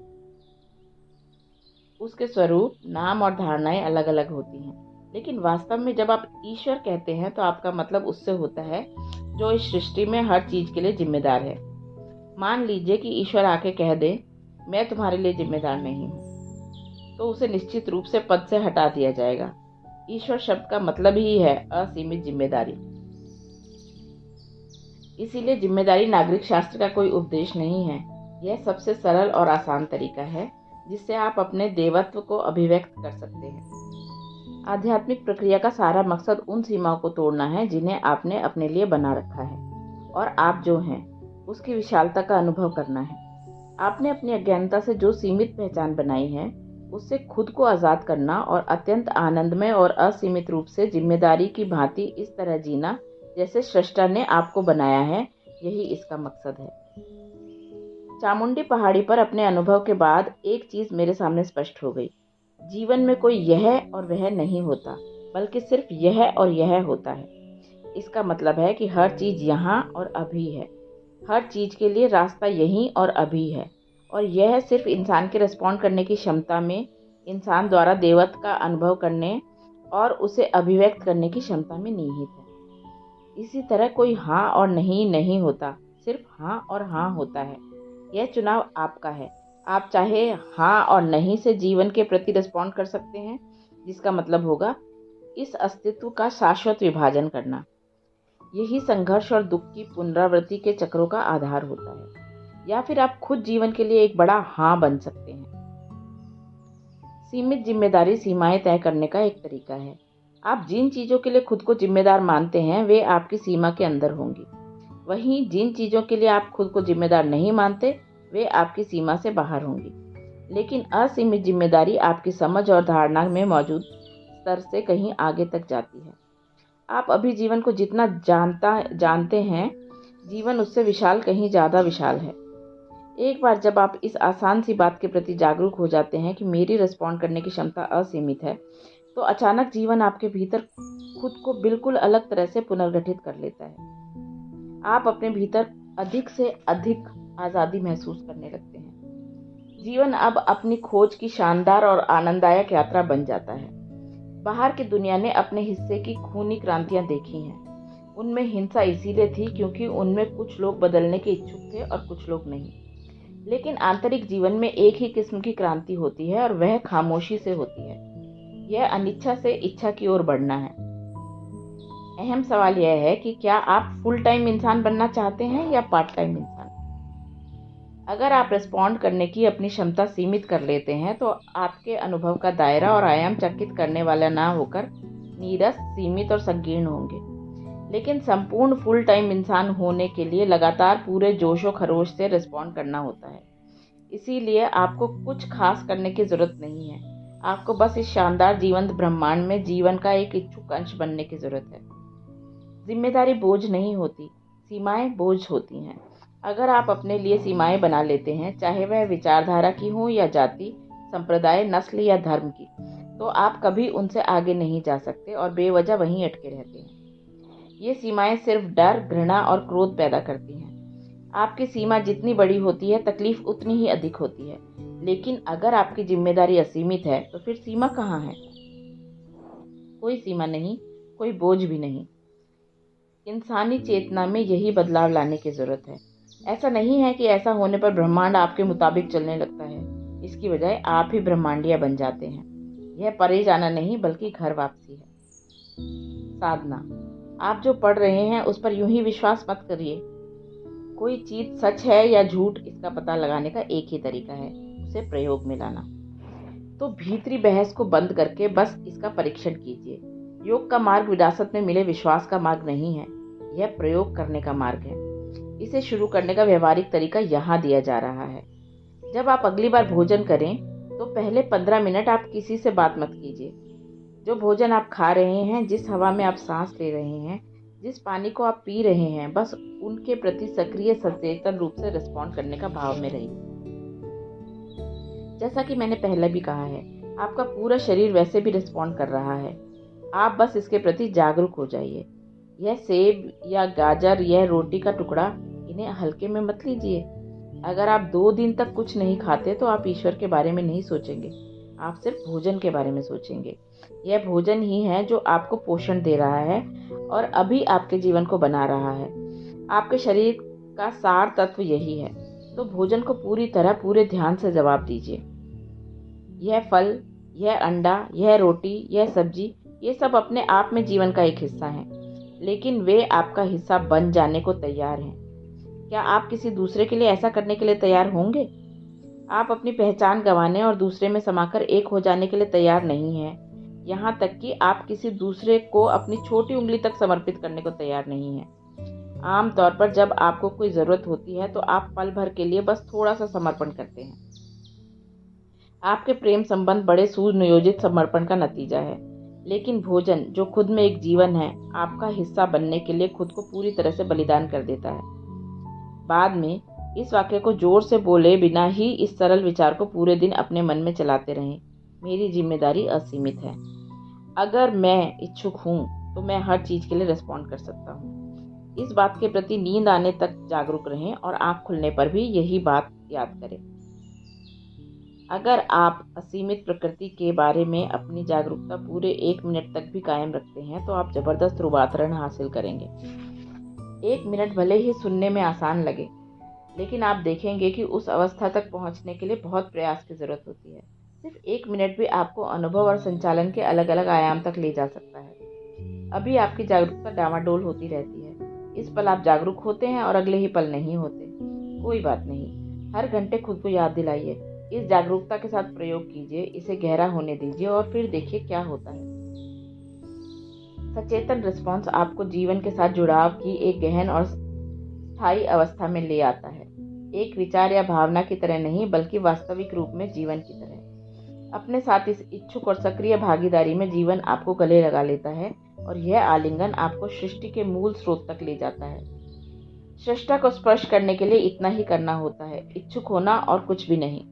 उसके स्वरूप, नाम और धारणाएं अलग अलग होती हैं, लेकिन वास्तव में जब आप ईश्वर कहते हैं तो आपका मतलब उससे होता है जो इस सृष्टि में हर चीज के लिए जिम्मेदार है। मान लीजिए कि ईश्वर आके कह दे, मैं तुम्हारे लिए जिम्मेदार नहीं हूँ, तो उसे निश्चित रूप से पद से हटा दिया जाएगा। ईश्वर शब्द का मतलब ही है असीमित जिम्मेदारी। इसीलिए जिम्मेदारी नागरिक शास्त्र का कोई उपदेश नहीं है। यह सबसे सरल और आसान तरीका है जिससे आप अपने देवत्व को अभिव्यक्त कर सकते हैं। आध्यात्मिक प्रक्रिया का सारा मकसद उन सीमाओं को तोड़ना है जिन्हें आपने अपने लिए बना रखा है, और आप जो हैं उसकी विशालता का अनुभव करना है। आपने अपनी अज्ञानता से जो सीमित पहचान बनाई है, उससे खुद को आज़ाद करना और अत्यंत आनंदमय और असीमित रूप से जिम्मेदारी की भांति इस तरह जीना जैसे सृष्टा ने आपको बनाया है, यही इसका मकसद है। चामुंडी पहाड़ी पर अपने अनुभव के बाद एक चीज मेरे सामने स्पष्ट हो गई। जीवन में कोई यह और वह नहीं होता, बल्कि सिर्फ यह और यह होता है। इसका मतलब है कि हर चीज यहाँ और अभी है। हर चीज के लिए रास्ता यहीं और अभी है, और यह सिर्फ इंसान के रिस्पॉन्ड करने की क्षमता में, इंसान द्वारा देवत्व का अनुभव करने और उसे अभिव्यक्त करने की क्षमता में निहित है। इसी तरह कोई हाँ और नहीं नहीं होता, सिर्फ हाँ और हाँ होता है। यह चुनाव आपका है। आप चाहे हाँ और नहीं से जीवन के प्रति रिस्पॉन्ड कर सकते हैं, जिसका मतलब होगा इस अस्तित्व का शाश्वत विभाजन करना। यही संघर्ष और दुख की पुनरावृत्ति के चक्रों का आधार होता है। या फिर आप खुद जीवन के लिए एक बड़ा हाँ बन सकते हैं। सीमित जिम्मेदारी सीमाएं तय करने का एक तरीका है। आप जिन चीज़ों के लिए खुद को जिम्मेदार मानते हैं, वे आपकी सीमा के अंदर होंगी। वहीं जिन चीज़ों के लिए आप खुद को जिम्मेदार नहीं मानते, वे आपकी सीमा से बाहर होंगी। लेकिन असीमित जिम्मेदारी आपकी समझ और धारणा में मौजूद स्तर से कहीं आगे तक जाती है। आप अभी जीवन को जितना जानते हैं, जीवन उससे विशाल कहीं ज़्यादा विशाल है। एक बार जब आप इस आसान सी बात के प्रति जागरूक हो जाते हैं कि मेरी रिस्पॉन्ड करने की क्षमता असीमित है, तो अचानक जीवन आपके भीतर खुद को बिल्कुल अलग तरह से पुनर्गठित कर लेता है। आप अपने भीतर अधिक से अधिक आज़ादी महसूस करने लगते हैं। जीवन अब अपनी खोज की शानदार और आनंददायक यात्रा बन जाता है। बाहर की दुनिया ने अपने हिस्से की खूनी क्रांतियां देखी हैं। उनमें हिंसा इसीलिए थी क्योंकि उनमें कुछ लोग बदलने के इच्छुक थे और कुछ लोग नहीं। लेकिन आंतरिक जीवन में एक ही किस्म की क्रांति होती है, और वह खामोशी से होती है। यह अनिच्छा से इच्छा की ओर बढ़ना है। अहम सवाल यह है कि क्या आप फुल टाइम इंसान बनना चाहते हैं या पार्ट टाइम इंसान। अगर आप रिस्पॉन्ड करने की अपनी क्षमता सीमित कर लेते हैं, तो आपके अनुभव का दायरा और आयाम चकित करने वाला ना होकर नीरस, सीमित और संकीर्ण होंगे। लेकिन संपूर्ण फुल टाइम इंसान होने के लिए लगातार पूरे जोशो खरोश से रिस्पॉन्ड करना होता है। इसीलिए आपको कुछ खास करने की जरूरत नहीं है। आपको बस इस शानदार जीवंत ब्रह्मांड में जीवन का एक इच्छुक अंश बनने की जरूरत है। जिम्मेदारी बोझ नहीं होती, सीमाएं बोझ होती हैं। अगर आप अपने लिए सीमाएं बना लेते हैं, चाहे वह विचारधारा की हो या जाति, संप्रदाय, नस्ल या धर्म की, तो आप कभी उनसे आगे नहीं जा सकते और बेवजह वहीं अटके रहते हैं। ये सीमाएं सिर्फ डर, घृणा और क्रोध पैदा करती हैं। आपकी सीमा जितनी बड़ी होती है, तकलीफ उतनी ही अधिक होती है। लेकिन अगर आपकी जिम्मेदारी असीमित है, तो फिर सीमा कहाँ है? कोई सीमा नहीं, कोई बोझ भी नहीं। इंसानी चेतना में यही बदलाव लाने की जरूरत है। ऐसा नहीं है कि ऐसा होने पर ब्रह्मांड आपके मुताबिक चलने लगता है। इसकी बजाय आप ही ब्रह्मांडिया बन जाते हैं। यह परे जाना नहीं, बल्कि घर वापसी है। साधना। आप जो पढ़ रहे हैं उस पर यूं ही विश्वास मत करिए। कोई चीज सच है या झूठ, इसका पता लगाने का एक ही तरीका है, उसे प्रयोग में लाना। तो भीतरी बहस को बंद करके बस इसका परीक्षण कीजिए। योग का मार्ग विरासत में मिले विश्वास का मार्ग नहीं है, यह प्रयोग करने का मार्ग है। इसे शुरू करने का व्यवहारिक तरीका यहाँ दिया जा रहा है। जब आप अगली बार भोजन करें, तो पहले 15 मिनट आप किसी से बात मत कीजिए। जो भोजन आप खा रहे हैं, जिस हवा में आप सांस ले रहे हैं, जिस पानी को आप पी रहे हैं, बस उनके प्रति सक्रिय सचेतन रूप से रिस्पॉन्ड करने का भाव में रहिए। जैसा कि मैंने पहले भी कहा है, आपका पूरा शरीर वैसे भी रिस्पॉन्ड कर रहा है। आप बस इसके प्रति जागरूक हो जाइए। यह सेब या गाजर, यह रोटी का टुकड़ा, इन्हें हल्के में मत लीजिए। अगर आप 2 दिन तक कुछ नहीं खाते, तो आप ईश्वर के बारे में नहीं सोचेंगे, आप सिर्फ भोजन के बारे में सोचेंगे। यह भोजन ही है जो आपको पोषण दे रहा है और अभी आपके जीवन को बना रहा है। आपके शरीर का सार तत्व यही है। तो भोजन को पूरी तरह, पूरे ध्यान से जवाब दीजिए। यह फल, यह अंडा, यह रोटी, यह सब्जी, ये सब अपने आप में जीवन का एक हिस्सा है, लेकिन वे आपका हिस्सा बन जाने को तैयार हैं। क्या आप किसी दूसरे के लिए ऐसा करने के लिए तैयार होंगे? आप अपनी पहचान गंवाने और दूसरे में समाकर एक हो जाने के लिए तैयार नहीं हैं। यहाँ तक कि आप किसी दूसरे को अपनी छोटी उंगली तक समर्पित करने को तैयार नहीं हैं। आमतौर पर जब आपको कोई ज़रूरत होती है तो आप पल भर के लिए बस थोड़ा सा समर्पण करते हैं। आपके प्रेम संबंध बड़े सुनियोजित समर्पण का नतीजा है, लेकिन भोजन, जो खुद में एक जीवन है, आपका हिस्सा बनने के लिए खुद को पूरी तरह से बलिदान कर देता है। बाद में इस वाक्य को जोर से बोले बिना ही इस सरल विचार को पूरे दिन अपने मन में चलाते रहें। मेरी जिम्मेदारी असीमित है। अगर मैं इच्छुक हूँ तो मैं हर चीज़ के लिए रिस्पॉन्ड कर सकता हूँ। इस बात के प्रति नींद आने तक जागरूक रहें और आँख खुलने पर भी यही बात याद करें। अगर आप असीमित प्रकृति के बारे में अपनी जागरूकता पूरे 1 मिनट तक भी कायम रखते हैं तो आप जबरदस्त रूपांतरण हासिल करेंगे। 1 मिनट भले ही सुनने में आसान लगे, लेकिन आप देखेंगे कि उस अवस्था तक पहुंचने के लिए बहुत प्रयास की ज़रूरत होती है। सिर्फ 1 मिनट भी आपको अनुभव और संचालन के अलग अलग आयाम तक ले जा सकता है। अभी आपकी जागरूकता डामाडोल होती रहती है। इस पल आप जागरूक होते हैं और अगले ही पल नहीं होते। कोई बात नहीं, हर घंटे खुद को याद दिलाइए। इस जागरूकता के साथ प्रयोग कीजिए, इसे गहरा होने दीजिए और फिर देखिए क्या होता है। सचेतन रिस्पॉन्स आपको जीवन के साथ जुड़ाव की एक गहन और स्थायी अवस्था में ले आता है। एक विचार या भावना की तरह नहीं, बल्कि वास्तविक रूप में जीवन की तरह। अपने साथ इस इच्छुक और सक्रिय भागीदारी में जीवन आपको गले लगा लेता है और यह आलिंगन आपको सृष्टि के मूल स्रोत तक ले जाता है। सृष्टा को स्पर्श करने के लिए इतना ही करना होता है, इच्छुक होना और कुछ भी नहीं।